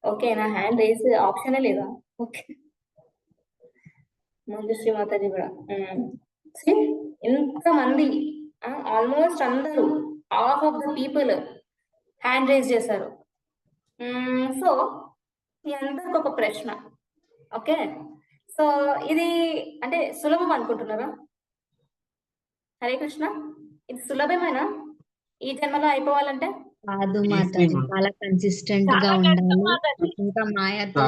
ఓకే, నా హ్యాండ్ రేజ్ ఆప్షనే లేదా? ఓకే, మంజుశ్రీ మాతాజీ కూడా. ఇంతమంది ఆల్మోస్ట్ అందరూ half of the people hand raise చేశారు. సో మీ అందరికి ఒక ప్రశ్న. ఓకే, సో ఇది అంటే సులభం అనుకుంటున్నారా? హరే కృష్ణ, ఇది సులభమేనా ఈ జన్మలో అయిపోవాలంటే? కాదు మాతాజీ, చాలా కన్సిస్టెంట్ గా ఉండాలి. ఇంకా మాయతో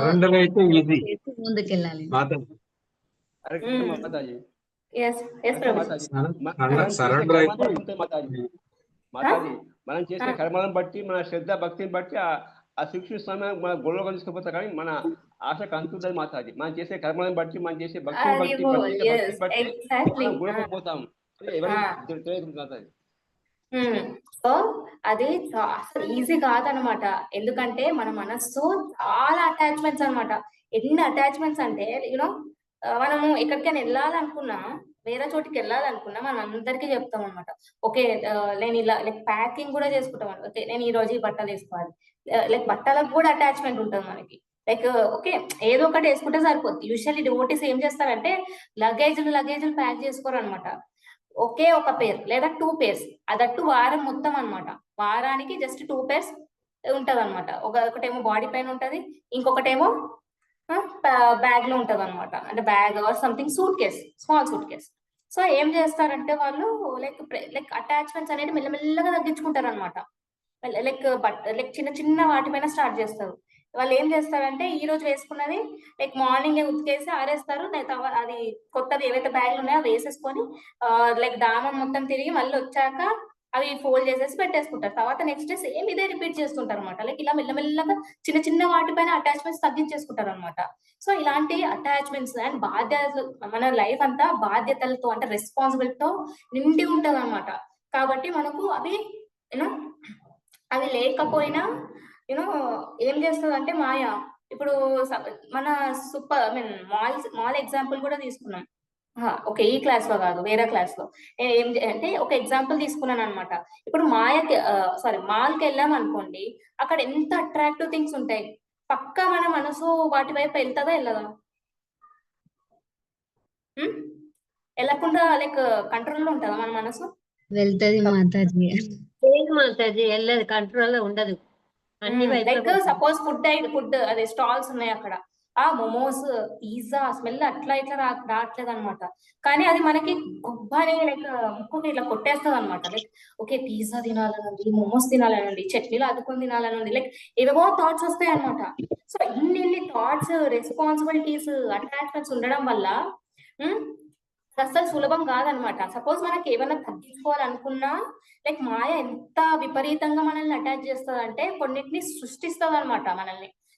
ముందుకెళ్ళాలి. మనం చేసే కర్మలను బట్టి మన శ్రద్ధ భక్తిని బట్టి ఆ శ్రీకృష్ణ స్వామి మన గొడవగా తీసుకుపోతారు. కానీ మన ఆశకు అంతుంటది మాతాజీ. మనం చేసే కర్మలను బట్టి మనం చేసే భక్తిని బట్టి మనం గొడవపోతాం. సో అది అసలు ఈజీ కాదనమాట. ఎందుకంటే మన మనస్సు చాలా అటాచ్మెంట్స్ అనమాట. ఎన్ని అటాచ్మెంట్స్ అంటే యూనో మనము ఎక్కడికైనా వెళ్ళాలనుకున్నా, వేరే చోటికి వెళ్ళాలనుకున్నా మనం అందరికీ చెప్తాం అనమాట. ఓకే, నేను ఇలా ప్యాకింగ్ కూడా చేసుకుంటాం. ఓకే, నేను ఈ రోజు ఈ బట్టలు వేసుకోవాలి. బట్టలకు కూడా అటాచ్మెంట్ ఉంటుంది మనకి. ఓకే, ఏదో ఒకటి వేసుకుంటే సరిపోద్ది. యూజువల్లీ డివోటీస్ ఏం చేస్తారంటే లగేజ్లు ప్యాక్ చేసుకోరు అనమాట. ఒకే ఒక పేర్ లేదా 2 pairs, అదట్టు వారం మొత్తం అనమాట. వారానికి జస్ట్ 2 pairs ఉంటది అనమాట. ఒకటేమో బాడీ పైన ఉంటది, ఇంకొకటేమో బ్యాగ్ లో ఉంటది అనమాట. అంటే bag or something small suit case. So ఏం చేస్తారంటే వాళ్ళు అటాచ్మెంట్స్ అనేది మెల్లమెల్లగా తగ్గించుకుంటారు అనమాట. చిన్న చిన్న వాటిపైన స్టార్ట్ చేస్తారు. వాళ్ళు ఏం చేస్తారంటే ఈ రోజు వేసుకున్నది మార్నింగ్ ఉతికేసి ఆరేస్తారు. అది కొత్తది ఏవైతే బ్యాగ్లు ఉన్నాయో అవి వేసేసుకొని దామం మొత్తం తిరిగి మళ్ళీ వచ్చాక అవి ఫోల్డ్ చేసేసి పెట్టేసుకుంటారు. తర్వాత నెక్స్ట్ డే సేమ్ ఇదే రిపీట్ చేస్తుంటారు అనమాట. ఇలా మెల్లమెల్లగా చిన్న చిన్న వాటిపైన అటాచ్మెంట్స్ తగ్గించేసుకుంటారు అనమాట. సో ఇలాంటి అటాచ్మెంట్స్ అండ్ బాధ్యతలు, మన లైఫ్ అంతా బాధ్యతలతో అంటే రెస్పాన్సిబిలిటీతో నిండి ఉంటది అనమాట. కాబట్టి మనకు అవి లేకపోయినా ఏం చేస్తుంది అంటే మాయ. ఇప్పుడు మన మాల్ ఎగ్జాంపుల్ కూడా తీసుకున్నాం. ఓకే, ఈ క్లాస్ లో కాదు, వేరే క్లాస్ లో ఏం అంటే ఒక ఎగ్జాంపుల్ తీసుకున్నాను అనమాట. ఇప్పుడు మాల్కి వెళ్ళాం అనుకోండి, అక్కడ ఎంత అట్రాక్టివ్ థింగ్స్ ఉంటాయి. పక్కా మన మనసు వాటి వైపు వెళ్తుందా వెళ్ళదా? వెళ్ళకుండా లైక్ కంట్రోల్లో ఉంటుందా మన మనసు? వెళ్తది మాతాజీ. లేదు మాతాజీ, వెళ్ళదు, కంట్రోల్లో ఉండదు, అన్ని వైపులా లైక్ పోతుంది. సపోజ్ ఫుడ్ అదే స్టాల్స్ ఉన్నాయి అక్కడ, ఆ మోమోస్ పిజ్జా స్మెల్ అట్లా ఇట్లా రావట్లేదు అనమాట. కానీ అది మనకి గుబ్బని లైక్ ముక్కుని ఇట్లా కొట్టేస్తుంది అనమాట. లైక్ ఓకే పిజ్జా తినాలనండి, మోమోస్ తినాలనండి, చట్నీలు అదుకొని తినాలనండి, లైక్ ఏవేవో థాట్స్ వస్తాయి అనమాట. సో ఇన్ని థాట్స్, రెస్పాన్సిబిలిటీస్, అటాచ్మెంట్స్ ఉండడం వల్ల అసలు సులభం కాదనమాట. సపోజ్ మనకి ఏమైనా తగ్గించుకోవాలనుకున్నా లైక్ మాయ ఎంత విపరీతంగా మనల్ని అటాచ్ చేస్తుంది అంటే కొన్నిటిని సృష్టిస్తుంది అనమాట.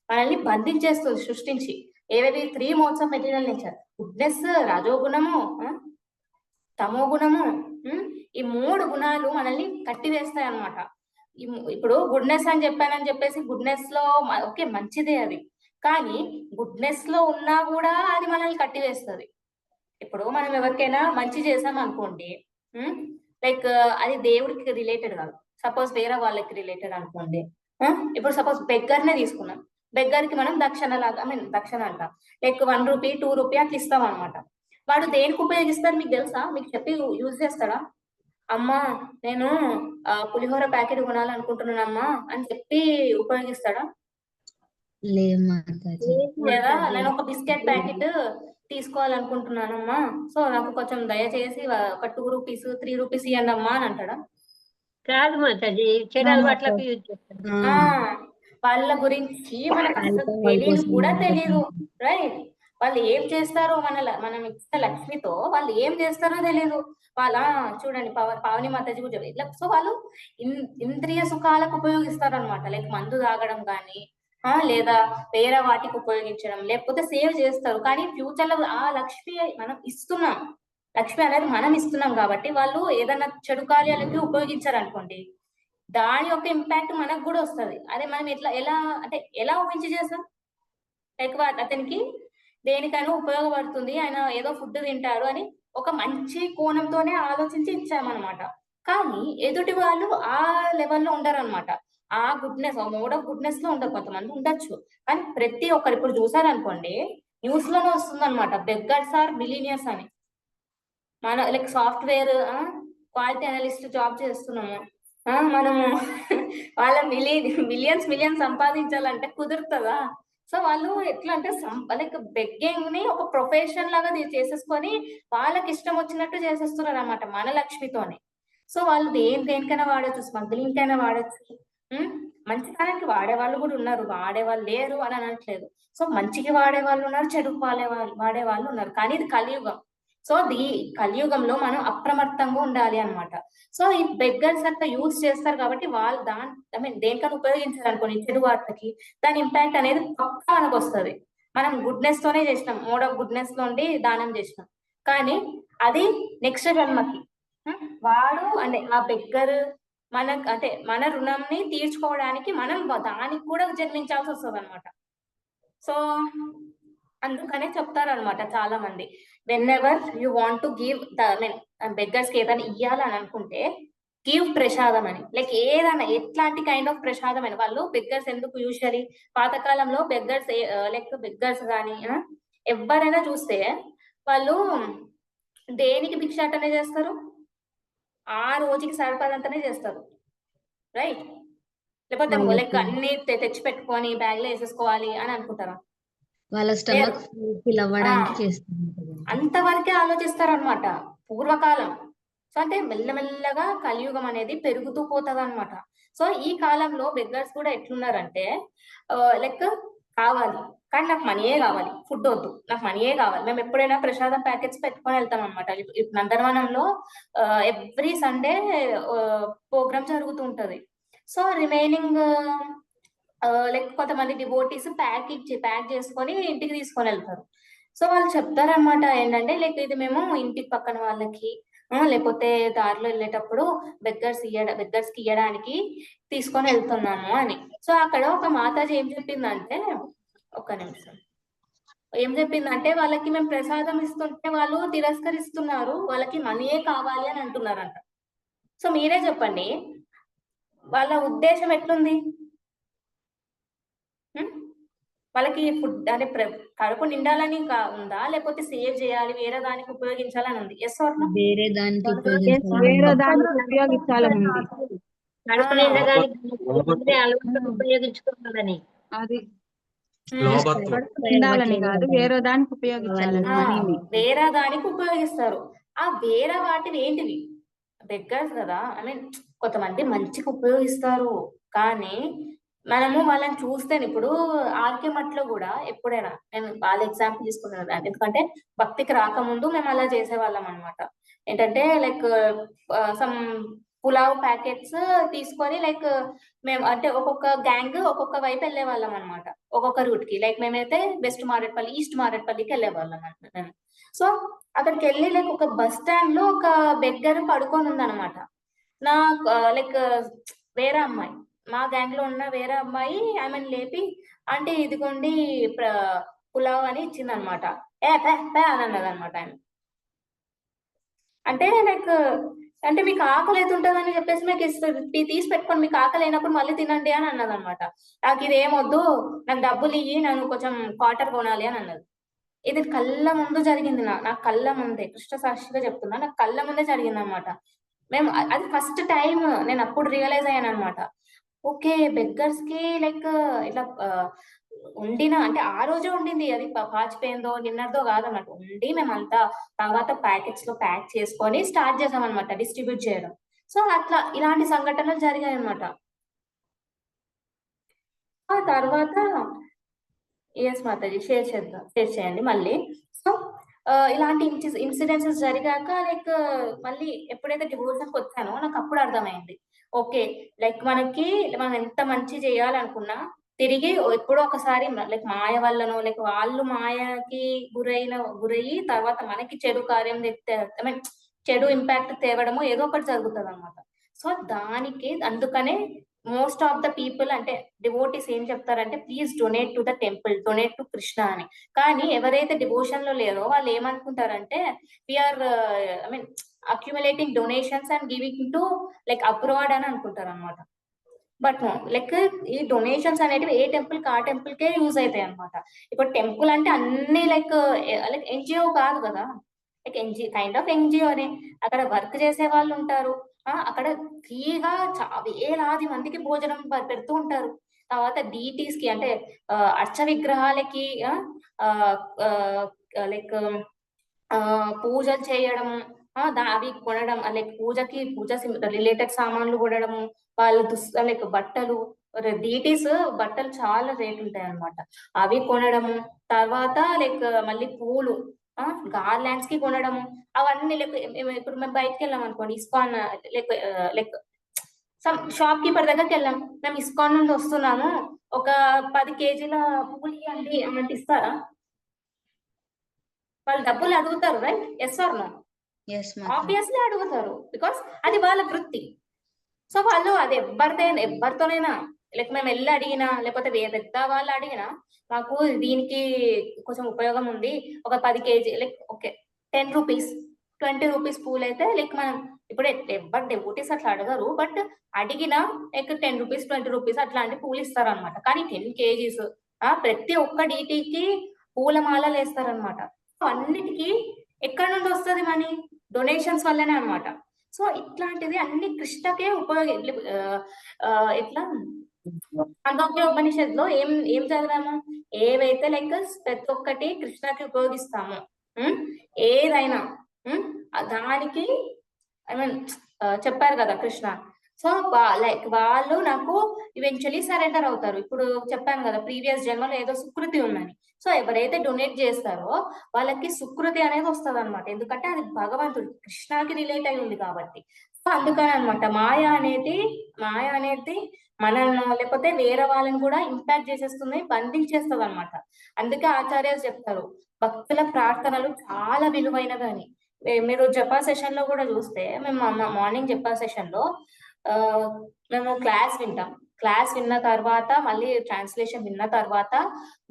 మనల్ని బంధించేస్తుంది సృష్టించి. ఏవేవి 3 modes of material nature, goodness, రజోగుణము, తమో గుణము. ఈ 3 గుణాలు మనల్ని కట్టివేస్తాయి అనమాట. ఇప్పుడు గుడ్నెస్ అని చెప్పేసి గుడ్నెస్ లో ఓకే మంచిదే అది, కానీ గుడ్నెస్ లో ఉన్నా కూడా అది మనల్ని కట్టివేస్తుంది. ఇప్పుడు మనం ఎవరికైనా మంచి చేసాం అనుకోండి, లైక్ అది దేవుడికి రిలేటెడ్ కాదు, సపోజ్ వేరే వాళ్ళకి రిలేటెడ్ అనుకోండి. ఇప్పుడు సపోజ్ బెగ్గర్నే తీసుకున్నాం, బెగ్గర్కి మనం దక్షిణ లాగా దక్షిణ అంట లైక్ 1 రూపీ 2 రూపీ అట్లా ఇస్తాం అనమాట. వాడు దేనికి ఉపయోగిస్తాడు మీకు తెలుసా? మీకు చెప్పి యూజ్ చేస్తాడా? అమ్మా నేను పులిహోర ప్యాకెట్ కొనాలనుకుంటున్నానమ్మా అని చెప్పి ఉపయోగిస్తాడా? లేదు మాతాజీ. లేదా నేను ఒక బిస్కెట్ ప్యాకెట్ తీసుకోవాలనుకుంటున్నానమ్మా, సో నాకు కొంచెం దయచేసి ఒక 2 రూపీస్ 3 రూపీస్ ఇవ్వండి అమ్మా అని అంటాడా? కాదు మాతాజీ, చెడు అలవాట్లకు యూజ్ చేస్తారు. వాళ్ళ గురించి మనకు అసలు తెలియదు కూడా తెలియదు, రైట్? వాళ్ళు ఏం చేస్తారో మనం ఇచ్చిన లక్ష్మితో వాళ్ళు ఏం చేస్తారో తెలియదు. వాళ్ళ చూడండి పావని మాతాజీ కూడా ఇట్లా. సో వాళ్ళు ఇంద్రియ సుఖాలకు ఉపయోగిస్తారు అనమాట. లైక్ మందు తాగడం కానీ లేదా వేరే వాటికి ఉపయోగించడం, లేకపోతే సేవ్ చేస్తారు. కానీ ఫ్యూచర్ లో ఆ లక్ష్మి మనం ఇస్తున్నాం, లక్ష్మి అనేది మనం ఇస్తున్నాం కాబట్టి వాళ్ళు ఏదైనా చెడు కార్యాలకి ఉపయోగించారు అనుకోండి, దాని యొక్క ఇంపాక్ట్ మనకు కూడా వస్తుంది. అదే మనం ఎలా ఊహించి చేస్తాం? లైక్ అతనికి దేనికైనా ఉపయోగపడుతుంది, ఆయన ఏదో ఫుడ్ తింటాడు అని ఒక మంచి కోణంతోనే ఆలోచించి ఇచ్చామన్నమాట. కానీ ఎదుటి వాళ్ళు ఆ లెవెల్లో ఉండరు అనమాట. ఆ గుడ్నెస్, మోడ్ ఆఫ్ గుడ్నెస్ లో ఉండరు. కొంతమంది ఉండొచ్చు, కానీ ప్రతి ఒక్కరు ఇప్పుడు చూసారనుకోండి న్యూస్ లోనే వస్తుంది అనమాట, బెగ్గర్స్ ఆర్ మిలీనియర్స్ అని. మన like software quality analyst job చేస్తున్నాము, మనము వాళ్ళ మిలియన్స్ సంపాదించాలంటే కుదురుతుందా? సో వాళ్ళు ఎట్లా అంటే లైక్ బెగ్గింగ్ ని ఒక ప్రొఫెషన్ లాగా చేసేసుకొని వాళ్ళకి ఇష్టం వచ్చినట్టు చేసేస్తున్నారు అనమాట మన లక్ష్మితోనే. సో వాళ్ళు దేనికైనా వాడచ్చు, స్మగ్లింగ్ కైనా వాడచ్చు, మంచితనానికి వాడే వాళ్ళు కూడా ఉన్నారు, వాడేవాళ్ళు లేరు అని అనట్లేదు. సో మంచికి వాడే వాళ్ళు ఉన్నారు, చెడుకు వాడే వాళ్ళు ఉన్నారు. కానీ ఇది కలియుగం. సో ఈ కలియుగంలో మనం అప్రమత్తంగా ఉండాలి అనమాట. సో ఈ బెగ్గర్స్ అట్లా యూజ్ చేస్తారు కాబట్టి వాళ్ళు దేనికైనా ఉపయోగించారు అనుకోండి చెడు వాటికి, దాని ఇంపాక్ట్ అనేది పక్కా మనకు వస్తుంది. మనం గుడ్నెస్ తోనే చేసినాం, మోడ్ ఆఫ్ గుడ్నెస్ లో ఉండి దానం చేసినాం, కానీ అది నెక్స్ట్ జన్మకి వాడు అంటే ఆ బెగ్గర్ మన రుణంని తీర్చుకోవడానికి మనం దానికి కూడా జన్మించాల్సి వస్తుంది అనమాట. సో అందుకనే చెప్తారనమాట చాలా మంది, when ever you want to give beggars కి ఏదైనా ఇయ్యాలని అనుకుంటే గివ్ ప్రసాదం అని. లైక్ ఏదైనా ఎట్లాంటి కైండ్ ఆఫ్ ప్రసాదం అని. వాళ్ళు బెగ్గర్స్ ఎందుకు యూజువల్లీ పాతకాలంలో బెగ్గర్స్ కానీ ఎవరైనా చూస్తే వాళ్ళు దేనికి భిక్షాటనే చేస్తారు? ఆ రోజుకి సరిపడంతనే చేస్తారు, రైట్? లేకపోతే లైక్ అన్ని తెచ్చి పెట్టుకొని బ్యాగ్ లో వేసేసుకోవాలి అని అనుకుంటారా? వాళ్ళ స్టమక్ ఫిల్ అవ్వడానికి చేస్తారు, అంతవరకే ఆలోచిస్తారు అనమాట పూర్వకాలం. సో అంటే మెల్లమెల్లగా కలియుగం అనేది పెరుగుతూ పోతుంది అనమాట. సో ఈ కాలంలో బెగ్గర్స్ కూడా ఎట్లున్నారంటే లైక్ కావాలి కానీ నాకు మనీయే కావాలి, ఫుడ్ వద్దు, నాకు మనీయే కావాలి. మేము ఎప్పుడైనా ప్రసాదం ప్యాకెట్స్ పెట్టుకొని వెళ్తాం అనమాట. నందనవనంలో ఎవ్రీ సండే ప్రోగ్రామ్ జరుగుతూ ఉంటది. సో రిమైనింగ్ లైక్ కొంతమంది డివోటీస్ ప్యాక్ చేసుకొని ఇంటికి తీసుకొని వెళ్తారు. సో వాళ్ళు చెప్తారనమాట ఏంటంటే లైక్ ఇది మేము ఇంటికి పక్కన వాళ్ళకి లేకపోతే దారిలో వెళ్ళేటప్పుడు బెగ్గర్స్ కి ఇయ్యడానికి తీసుకొని వెళ్తున్నాము అని. సో అక్కడ ఒక మాతాజీ ఏం చెప్పిందంటే, ఒక్క నిమిషం, ఏం చెప్పిందంటే వాళ్ళకి మేము ప్రసాదం ఇస్తుంటే వాళ్ళు తిరస్కరిస్తున్నారు, వాళ్ళకి మనీయే కావాలి అని అంటున్నారంట. సో మీరే చెప్పండి వాళ్ళ ఉద్దేశం ఎట్లుంది? వాళ్ళకి ఫుడ్ అంటే కడుపు నిండాలని ఉందా, లేకపోతే సేవ్ చేయాలి వేరే దానికి ఉపయోగించాలని ఉంది? Yes or no? వేరే దానికి వేరే ఉపయోగించాలని దానికి ఉపయోగించాలని ఉంది. కడుపు నిండడానికి ముందే అలవాటు ఉపయోగించుకోవాలని. అది లాభత్వం. కడుపు నిండాలని కాదు, వేరే దానికి ఉపయోగించాలని మనీని. వేరే దానికి ఉపయోగిస్తారు. ఆ వేరే వాటివి ఏంటివి? బెగ్గర్స్ కదా. ఐ మీన్ కొంతమంది మంచిగా ఉపయోగిస్తారు, కానీ మనము వాళ్ళని చూస్తే ఇప్పుడు ఆర్కే మట్లో కూడా ఎప్పుడైనా నేను వాళ్ళ ఎగ్జాంపుల్ తీసుకున్నాను. ఎందుకంటే భక్తికి రాకముందు మేము అలా చేసేవాళ్ళం అనమాట. ఏంటంటే లైక్ సమ్ పులావ్ ప్యాకెట్స్ తీసుకొని లైక్ మేము అంటే ఒక్కొక్క గ్యాంగ్ ఒక్కొక్క వైపు వెళ్ళే వాళ్ళం అనమాట, ఒక్కొక్క రూట్ కి. లైక్ మేమైతే వెస్ట్ మారేట్పల్లి, ఈస్ట్ మారేట్పల్లికి వెళ్ళే వాళ్ళం అనమాట. సో అక్కడికి వెళ్ళి లైక్ ఒక బస్ స్టాండ్ లో ఒక బెగ్గర్ పడుకొని ఉందన్నమాట. నా లైక్ వేరే అమ్మాయి, మా గ్యాంగ్ లో ఉన్న వేరే అమ్మాయి ఆమెను లేపి అంటే ఇదిగోండి పులావ్ అని ఇచ్చింది అనమాట. పే అని అన్నది అనమాట ఆమె. అంటే లైక్ అంటే మీకు ఆకలి అయితే ఉంటుందని చెప్పేసి మీకు తీసి పెట్టుకొని మీకు ఆకలి అయినప్పుడు మళ్ళీ తినండి అని అన్నది అనమాట. నాకు ఇది ఏమొద్దు, నాకు డబ్బులు ఇయ్యి, నన్ను కొంచెం క్వార్టర్ కొనాలి అని అన్నది. ఇది కళ్ళ ముందు జరిగింది. నా కళ్ళ ముందే, కృష్ణ సాక్షిగా చెప్తున్నా, నాకు కళ్ళ ముందే జరిగింది అనమాట. మేము అది ఫస్ట్ టైం నేను అప్పుడు రియలైజ్ అయ్యాను అనమాట. ఓకే, బెగ్గర్స్ కి లైక్ ఇట్లా ఉండిన అంటే ఆ రోజే ఉండింది, అది పాచిపోయిందో నిన్నదో కాదన్నమాట. ఉండి మేమంతా తర్వాత ప్యాకెట్స్ లో ప్యాక్ చేసుకొని స్టార్ట్ చేసాం అనమాట డిస్ట్రిబ్యూట్ చేయడం. సో అట్లా ఇలాంటి సంఘటనలు జరిగాయి అనమాట. ఆ తర్వాత ఎస్ మాతాజీ షేర్ చేయండి మళ్ళీ. సో ఇలాంటి ఇన్సిడెంట్స్ జరిగాక లైక్ మళ్ళీ ఎప్పుడైతే డివోర్షన్కి వచ్చానో నాకు అప్పుడు అర్థమైంది, ఓకే లైక్ మనం ఎంత మంచి చేయాలనుకున్నా తిరిగి ఎప్పుడో ఒకసారి లైక్ మాయ వల్లనో లైక్ వాళ్ళు మాయకి గురయ్యి తర్వాత మనకి చెడు కార్యం ఐ మీన్ చెడు ఇంపాక్ట్ తేవడము ఏదో ఒకటి జరుగుతుంది అనమాట. సో దానికి అందుకనే మోస్ట్ ఆఫ్ ద పీపుల్ అంటే డివోటీస్ ఏం చెప్తారంటే please donate to the temple, donate to Krishna అని. కానీ ఎవరైతే డివోషన్ లో లేరో వాళ్ళు ఏమనుకుంటారంటే we are I mean accumulating donations and giving to like abroad అని అనుకుంటారు అనమాట. బట్ లైక్ ఈ డొనేషన్స్ అనేటివి ఏ టెంపుల్ కి ఆ టెంపుల్ కే యూజ్ అవుతాయి అనమాట. ఇప్పుడు టెంపుల్ అంటే అన్ని లైక్ ఎన్జిఓ కాదు కదా, లైక్ కైండ్ ఆఫ్ ఎన్జిఓనే. అక్కడ వర్క్ చేసే వాళ్ళు ఉంటారు, అక్కడ ఫ్రీగా వేలాది మందికి భోజనం పెడుతూ ఉంటారు. తర్వాత డీటీస్ కి అంటే అర్చ విగ్రహాలకి లైక్ పూజలు చేయడం, అవి కొనడం, లైక్ పూజ రిలేటెడ్ సామాన్లు కొనడము, వాళ్ళ లైక్ బట్టలు, డీటీస్ బట్టలు చాలా రేట్ ఉంటాయి అనమాట, అవి కొనడము. తర్వాత లైక్ మళ్ళీ పూలు గార్లాండ్స్ కి కొనడము, అవన్నీ లైక్ ఇప్పుడు మేము బయటకు వెళ్ళాం అనుకోండి, ఇస్కాన్ లైక్ షాప్ కీపర్ దగ్గరికి వెళ్ళాం, మేము ఇస్కాన్ నుండి వస్తున్నాము, ఒక 10 kg పూలు ఇవ్వండి అన్నట్టు ఇస్తారా? వాళ్ళు డబ్బులు అడుగుతారు, right? Yes or no? Obviously అడుగుతారు, బికాస్ అది వాళ్ళ వృత్తి. సో వాళ్ళు అది ఎవరితోనైనా లైక్ మేము వెళ్ళి అడిగినా లేకపోతే పెద్ద వాళ్ళు అడిగినా మాకు దీనికి కొంచెం ఉపయోగం ఉంది, ఒక 10 kg like okay 10 rupees 20 rupees పూలు అయితే లైక్ మనం ఇప్పుడు ఎవరు డెవోటీస్ అట్లా అడగరు, బట్ అడిగినా లైక్ 10 రూపీస్ 20 రూపీస్ అట్లాంటి పూలు ఇస్తారు అనమాట. కానీ 10 kgs ప్రతి ఒక్క డీటీకి పూలమాలలు వేస్తారనమాట. అన్నిటికీ ఎక్కడ నుండి వస్తుంది మనీ? డొనేషన్స్ వల్లనే అనమాట. సో ఇట్లాంటిది అన్ని కృష్ణకే ఎట్లా ఉపనిషత్తులో ఏం చదివాము? ఏవైతే లైక్ ప్రతి ఒక్కటి కృష్ణకి ఉపయోగిస్తాము, ఏదైనా దానికి ఐ మీన్ చెప్పారు కదా కృష్ణ. సో లైక్ వాళ్ళు నాకు ఈవెన్చువలీ సరెండర్ అవుతారు. ఇప్పుడు చెప్పాను కదా ప్రీవియస్ జన్మలో ఏదో సుకృతి ఉందని. సో ఎవరైతే డొనేట్ చేస్తారో వాళ్ళకి సుకృతి అనేది వస్తుంది అనమాట, ఎందుకంటే అది భగవంతుడు కృష్ణకి రిలేట్ అయి ఉంది కాబట్టి. సో అందుకని అనమాట మాయ అనేది మనల్ని లేకపోతే వేరే వాళ్ళని కూడా ఇంపాక్ట్ చేసేస్తుంది, బంధించేస్తుంది అనమాట. అందుకే ఆచార్యులు చెప్తారు భక్తుల ప్రార్థనలు చాలా విలువైనవి అని. మీరు జపా సెషన్ లో కూడా చూస్తే మేము మార్నింగ్ జపా సెషన్ లో మేము క్లాస్ విన్న తర్వాత మళ్ళీ ట్రాన్స్లేషన్ విన్న తర్వాత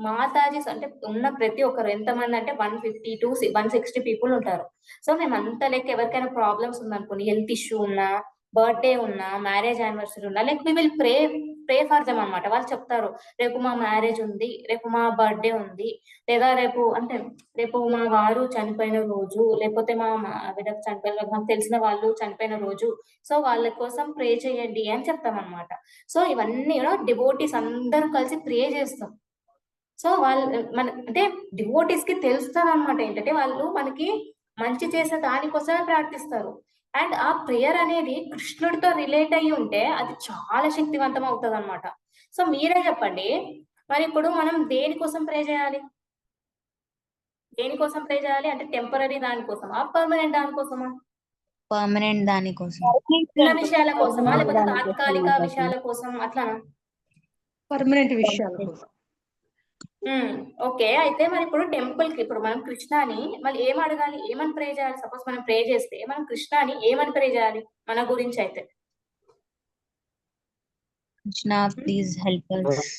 మాతాజీస్ అంటే ఉన్న ప్రతి ఒక్కరు ఎంతమంది అంటే 150 to 160 పీపుల్ ఉంటారు. సో మేమంతా లైక్ ఎవరికైనా ప్రాబ్లమ్స్ ఉందనుకోండి, హెల్త్ ఇష్యూ ఉన్నా బర్త్డే ఉన్నా, మ్యారేజ్ యానివర్సరీ ఉన్నా, like we will pray for them అనమాట. వాళ్ళు చెప్తారు, రేపు మా మ్యారేజ్ ఉంది, రేపు మా బర్త్డే ఉంది, లేదా రేపు మా వారు చనిపోయిన రోజు, లేకపోతే మా ఆవిడ చనిపోయిన రోజు, మాకు తెలిసిన వాళ్ళు చనిపోయిన రోజు, సో వాళ్ళ కోసం ప్రే చేయండి అని చెప్తాం అనమాట. సో ఇవన్నీ డివోటీస్ అందరూ కలిసి ప్రే చేస్తాం. సో అంటే డివోటీస్ కి తెలుస్తుంది అనమాట ఏంటంటే వాళ్ళు మనకి మంచి చేసే దానికోసమే ప్రార్థిస్తారు. అండ్ ఆ ప్రేయర్ అనేది కృష్ణుడితో రిలేట్ అయ్యి ఉంటే అది చాలా శక్తివంతం అవుతుంది అనమాట. సో మీరే చెప్పండి, మరి ఇప్పుడు మనం దేనికోసం ప్రే చేయాలి? దేనికోసం ప్రే చేయాలి అంటే టెంపరీ దానికోసమా, పర్మనెంట్ దానికోసమా? పర్మనెంట్ దానికోసం. చిన్న విషయాల కోసమా, లేకపోతే తాత్కాలిక విషయాల కోసం అట్లానా? పర్మనెంట్ విషయాల కోసం. ఓకే, అయితే మరి ఇప్పుడు టెంపుల్ కి ఇప్పుడు మనం కృష్ణాని మళ్ళీ ఏం అడగాలి, ఏమని ప్రే చేయాలి? సపోజ్ మనం ప్రే చేస్తే మనం కృష్ణాని ఏమని ప్రే చేయాలి మన గురించి? అయితే Krishna please help us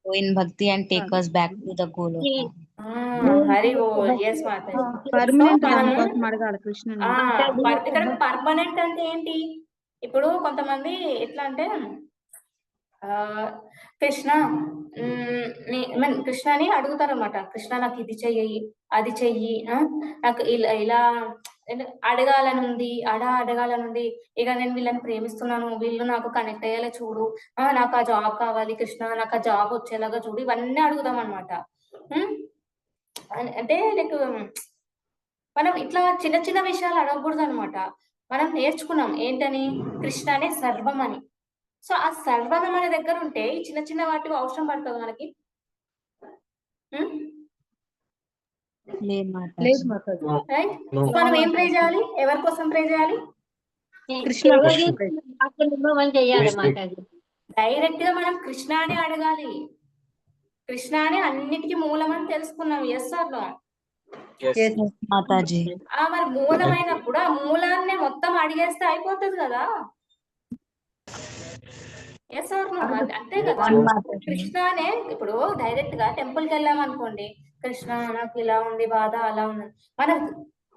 go in bhakti and take us back to the Goloka. Hari బోల్. yes మాతాజీ. పర్మనెంట్ దానికోసం అడగాలి కృష్ణుని. ఇక్కడ పర్మనెంట్ అంటే ఏంటి? ఇప్పుడు కొంతమంది ఎట్లా అంటే కృష్ణని అడుగుతారు అనమాట. కృష్ణ నాకు ఇది చెయ్యి, అది చెయ్యి, నాకు ఇలా అడగాలనుంది, అడగాలనుంది, ఇక నేను వీళ్ళని ప్రేమిస్తున్నాను, వీళ్ళు నాకు కనెక్ట్ అయ్యేలా చూడు, నాకు ఆ జాబ్ కావాలి కృష్ణ, నాకు ఆ జాబ్ వచ్చేలాగా చూడు, ఇవన్నీ అడుగుదాం అనమాట. అంటే లైక్ మనం ఇట్లా చిన్న చిన్న విషయాలు అడగకూడదు అనమాట. మనం నేర్చుకున్నాం ఏంటని, కృష్ణ అనే సర్వం అని. సో ఆ సర్వం మన దగ్గర ఉంటే ఈ చిన్న చిన్న వాటికి అవసరం పడుతుంది మనకి. మనం ఏం ప్రే చేయాలి? ఎవరి కోసం ప్రే చేయాలి? డైరెక్ట్ గా మనం కృష్ణ అని అడగాలి. కృష్ణ అని అన్నిటికీ మూలం అని తెలుసుకున్నాం. Yes or no? మరి మూలమైనప్పుడు ఆ మూలాన్ని మొత్తం అడిగేస్తే అయిపోతుంది కదా. Yes or no? అంతే కదా. కృష్ణనే ఇప్పుడు డైరెక్ట్ గా టెంపుల్ కి వెళ్ళాం అనుకోండి, కృష్ణ నాకు ఇలా ఉంది బాధ, అలా ఉంది,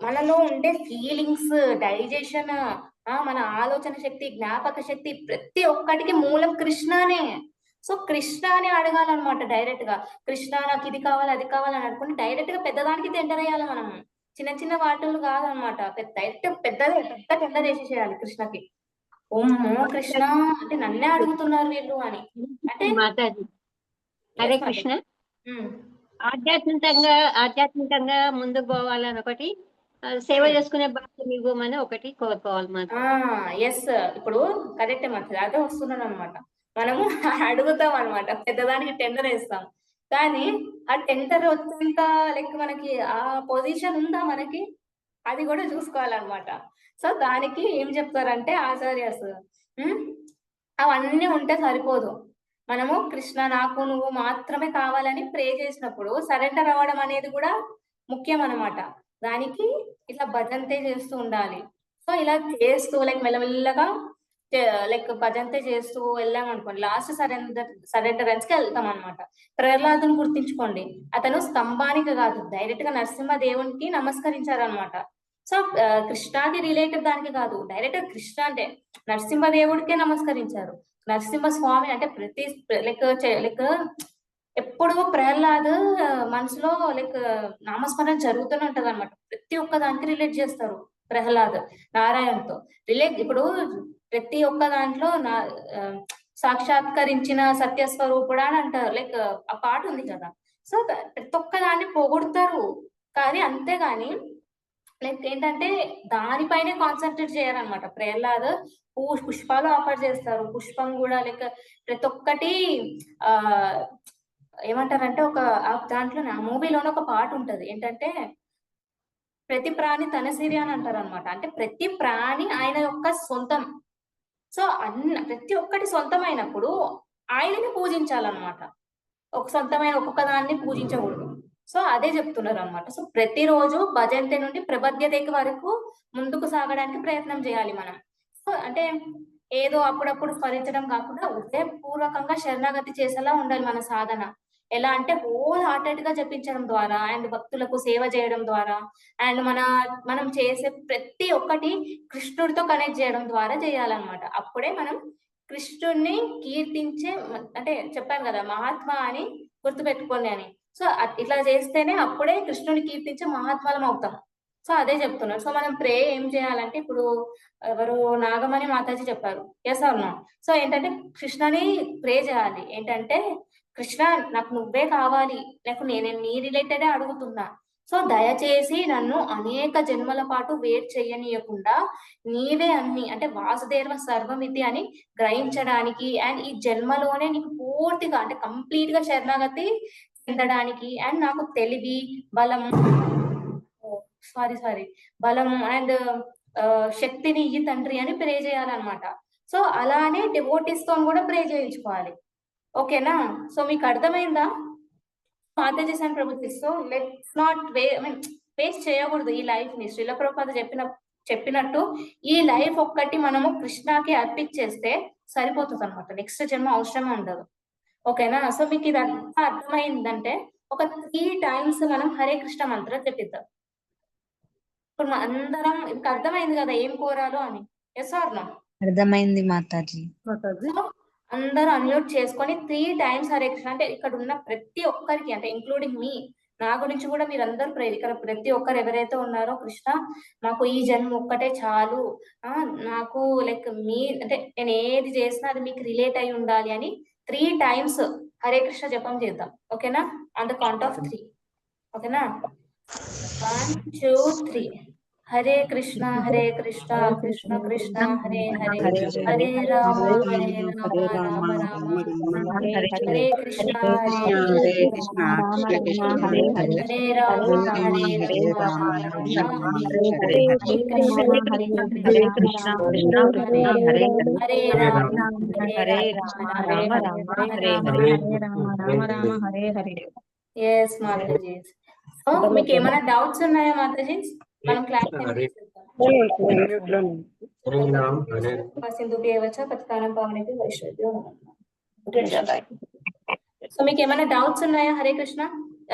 మనలో ఉండే ఫీలింగ్స్, డైజెషన్, మన ఆలోచన శక్తి, జ్ఞాపక శక్తి, ప్రతి ఒక్కటికి మూలం కృష్ణనే. సో కృష్ణ అని అడగాలన్నమాట డైరెక్ట్ గా. కృష్ణ నాకు ఇది కావాలి, అది కావాలని అనుకుని డైరెక్ట్ గా పెద్దదానికి టెండర్ అయ్యాలి మనం. చిన్న చిన్న వాటిలు కాదనమాట, డైరెక్ట్ పెద్ద టెండర్ చేసేసేయాలి కృష్ణకి. ఓమ్మో కృష్ణ అంటే నన్నే అడుగుతున్నారు వీళ్ళు అని. అంటే మాతాజీ హరే కృష్ణ. ఆధ్యాత్మికంగా ముందుకు పోవాలని ఒకటి, సేవ చేసుకునే భాగ్యం ఇవ్వమని ఒకటి కోరుకోవాలి మాత్రం. ఎస్, ఇప్పుడు కరెక్ట్ మాత్రం అదే వస్తున్నాను అనమాట. మనము అడుగుతాం అనమాట, పెద్దదానికి టెండర్ వేస్తాం, కానీ ఆ టెండర్ వచ్చేంత లైక్ మనకి ఆ పొజిషన్ ఉందా మనకి, అది కూడా చూసుకోవాలన్నమాట. సో దానికి ఏం చెప్తారంటే ఆచార్యస్, అవన్నీ ఉంటే సరిపోదు. మనము కృష్ణ నాకు నువ్వు మాత్రమే కావాలని ప్రే చేసినప్పుడు సరెండర్ అవ్వడం అనేది కూడా ముఖ్యం అన్నమాట. దానికి ఇట్లా భజంతే చేస్తూ ఉండాలి. సో ఇలా చేస్తూ లైక్ మెల్లమెల్లగా లైక్ భజంతే చేస్తూ వెళ్ళాం అనుకోండి, లాస్ట్ సరెండరెన్స్ కి వెళ్తాం అనమాట. ప్రహ్లాదుని గుర్తించుకోండి, అతను స్తంభానికి కాదు డైరెక్ట్ గా నరసింహ దేవునికి నమస్కరించారనమాట. సో కృష్ణాకి రిలేటెడ్ దానికి కాదు, డైరెక్ట్ కృష్ణ అంటే నరసింహదేవుడికే నమస్కరించారు. నరసింహ స్వామి అంటే ప్రతి లైక్ ఎప్పుడు ప్రహ్లాద్ మనసులో లైక్ నామస్మరణ జరుగుతూనే ఉంటది అనమాట. ప్రతి ఒక్క దానికి రిలేట్ చేస్తారు ప్రహ్లాద్ నారాయణతో రిలేట్. ఇప్పుడు ప్రతి ఒక్క దాంట్లో సాక్షాత్కరించిన సత్యస్వరూపుడు అని అంటారు, లైక్ ఆ పాట ఉంది కదా. సో ప్రతి ఒక్క దాన్ని పొగుడుతారు, కానీ అంతేగాని లైక్ ఏంటంటే దానిపైనే కాన్సన్ట్రేట్ చేయాలన్నమాట. ప్రహ్లాద్ పుష్పాలు ఆఫర్ చేస్తారు, పుష్పం కూడా లైక్ ప్రతి ఒక్కటి ఏమంటారంటే ఒక దాంట్లో మూవీలోనే ఒక పాట ఉంటది ఏంటంటే ప్రతి ప్రాణి తన సిరి అని అంటారు అనమాట. అంటే ప్రతి ప్రాణి ఆయన యొక్క సొంతం. సో ప్రతి ఒక్కటి సొంతమైనప్పుడు ఆయనని పూజించాలన్నమాట. ఒక సొంతమైన ఒక్కొక్క దాన్ని పూజించకూడదు. సో అదే చెప్తున్నారు అనమాట. సో ప్రతిరోజు భజంతే నుండి ప్రపద్యతకి వరకు ముందుకు సాగడానికి ప్రయత్నం చేయాలి మనం. సో అంటే ఏదో అప్పుడప్పుడు స్మరించడం కాకుండా హృదయపూర్వకంగా శరణాగతి చేసేలా ఉండాలి మన సాధన. ఎలా అంటే హోల్ హార్టెడ్ గా జపించడం ద్వారా అండ్ భక్తులకు సేవ చేయడం ద్వారా అండ్ మనం చేసే ప్రతి ఒక్కటి కృష్ణుడితో కనెక్ట్ చేయడం ద్వారా చేయాలన్నమాట. అప్పుడే మనం కృష్ణుడిని కీర్తించే అంటే చెప్పాను కదా మహాత్మా అని గుర్తుపెట్టుకోండి అని. సో ఇట్లా చేస్తేనే అప్పుడే కృష్ణుని కీర్తించే మహాత్మాలం అవుతాం. సో అదే చెప్తున్నారు. సో మనం ప్రే ఏం చేయాలంటే ఇప్పుడు ఎవరు నాగమణి మాతాజీ చెప్పారు ఎస్ అవునా. సో ఏంటంటే కృష్ణని ప్రే చేయాలి. ఏంటంటే కృష్ణ నాకు నువ్వే కావాలి, నాకు నేను నీ రిలేటెడే అడుగుతున్నా. సో దయచేసి నన్ను అనేక జన్మల పాటు వెయిట్ చెయ్యనీయకుండా నీవే అన్ని అంటే వాసుదేవ సర్వమితి అని గ్రహించడానికి అండ్ ఈ జన్మలోనే నీకు పూర్తిగా అంటే కంప్లీట్ గా శరణాగతి చెందడానికి అండ్ నాకు తెలివి బలం బలం అండ్ శక్తిని ఇయ్యి తండ్రి అని ప్రే చేయాలన్నమాట. సో అలానే డివోటీస్ తో కూడా ప్రే చేయించుకోవాలి. ఓకేనా. సో మీకు అర్థమైందా మాతాజీస్ అండ్ ప్రభుత్వం. సో లెట్స్ నాట్ వేస్ట్ చేయకూడదు ఈ లైఫ్ ని. శ్రీల ప్రభుపాద చెప్పినట్టు ఈ లైఫ్ ఒక్కటి మనము కృష్ణకి అర్పించేస్తే సరిపోతుంది అనమాట. నెక్స్ట్ జన్మ అవసరమే ఉండదు. ఓకేనా. సో మీకు ఇదంతా అర్థమైందంటే ఒక 3 times మనం హరే కృష్ణ మంత్రం చెప్పిద్దాం. ఇప్పుడు అందరం ఇంకా అర్థమైంది కదా ఏం కోరాలో అని. Yes or no? అర్థమైంది మాతాజీ. అందరూ అన్మ్యూట్ చేసుకొని 3 times హరే కృష్ణ అంటే ఇక్కడ ఉన్న ప్రతి ఒక్కరికి అంటే ఇంక్లూడింగ్ మీ నా గురించి కూడా మీరు అందరూ ఇక్కడ ప్రతి ఒక్కరు ఎవరైతే ఉన్నారో కృష్ణ నాకు ఈ జన్మ ఒక్కటే చాలు, నాకు లైక్ మీ అంటే నేను ఏది చేసినా అది మీకు రిలేట్ అయి ఉండాలి అని 3 times హరే కృష్ణ జపం చేద్దాం. ఓకేనా. On the count of 3. ఓకేనా. 1 2 3. హరే కృష్ణ కృష్ణ కృష్ణ హరే హరే హరే రామ రామ రామ హరే కృష్ణ కృష్ణ హరే రామ హరే హరే. ఎస్ మాతాజీ. సో మీకు ఏమైనా డౌట్స్ ఉన్నాయా మాతాజీ? మనం క్లాస్ సో మీకు ఏమైనా డౌట్స్ ఉన్నాయా హరే కృష్ణ?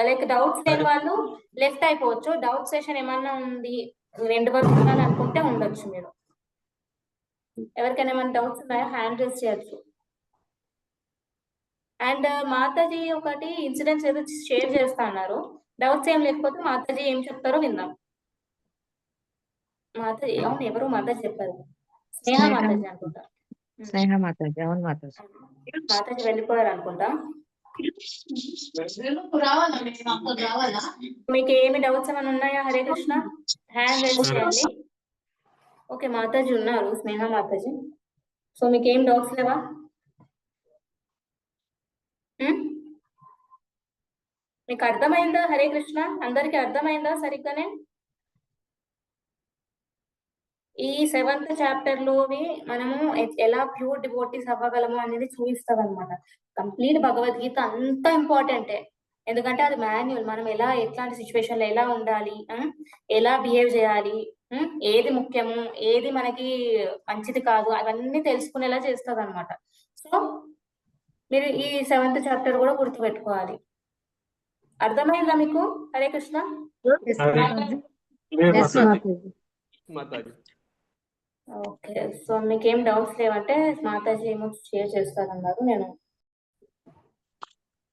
లైక్ డౌట్స్ లేని వాళ్ళు లెఫ్ట్ అయిపోవచ్చు. డౌట్ సెషన్ ఏమన్నా ఉంది 2 వరకు అనుకుంటే ఉండొచ్చు. మీరు ఎవరికైనా ఏమైనా డౌట్స్ ఉన్నాయా హ్యాండ్ రేస్ చేయొచ్చు. అండ్ మాతాజీ ఒకటి ఇన్సిడెంట్స్ ఏదో షేర్ చేస్తా అన్నారు. డౌట్స్ ఏం లేకపోతే మాతాజీ ఏం చెప్తారో విందాం. మాతాజీ అవును ఎవరు మాతాజీ చెప్పారు? స్నేహ మాతాజీ అనుకుంటా. స్నేహ మాతాజీ. అవును మాతాజీ. మాతాజీ వెళ్ళిపోయారు అనుకుంటా. మీకు ఏమి డౌట్స్ ఏమైనా ఉన్నాయా హరే కృష్ణ? హ్యాండ్ రైజ్ చేయండి. ఓకే మాతాజీ ఉన్నారు స్నేహ మాతాజీ. సో మీకు ఏం డౌట్స్ లేవా? మీకు అర్థమైందా హరే కృష్ణ? అందరికి అర్థమైందా సరిగ్గానే? ఈ 7th chapter లోవి మనము ఎలా ప్యూర్ డివోటీస్ అవ్వగలము అనేది చూపిస్తాం అనమాట. కంప్లీట్ భగవద్గీత అంత ఇంపార్టెంటే. ఎందుకంటే అది మాన్యువల్. మనం ఎట్లాంటి సిచ్యువేషన్ లో ఎలా ఉండాలి, ఎలా బిహేవ్ చేయాలి, ఏది ముఖ్యము ఏది మనకి మంచిది కాదు అవన్నీ తెలుసుకునేలా చేస్తుంది అనమాట. సో మీరు ఈ 7th chapter కూడా గుర్తుపెట్టుకోవాలి. అర్థమైందా మీకు హరే కృష్ణ? ఓకే. సో మీకేం డౌట్స్ లేవంటే మాతాజీ ఏమో షేర్ చేస్తారన్నారు. నేను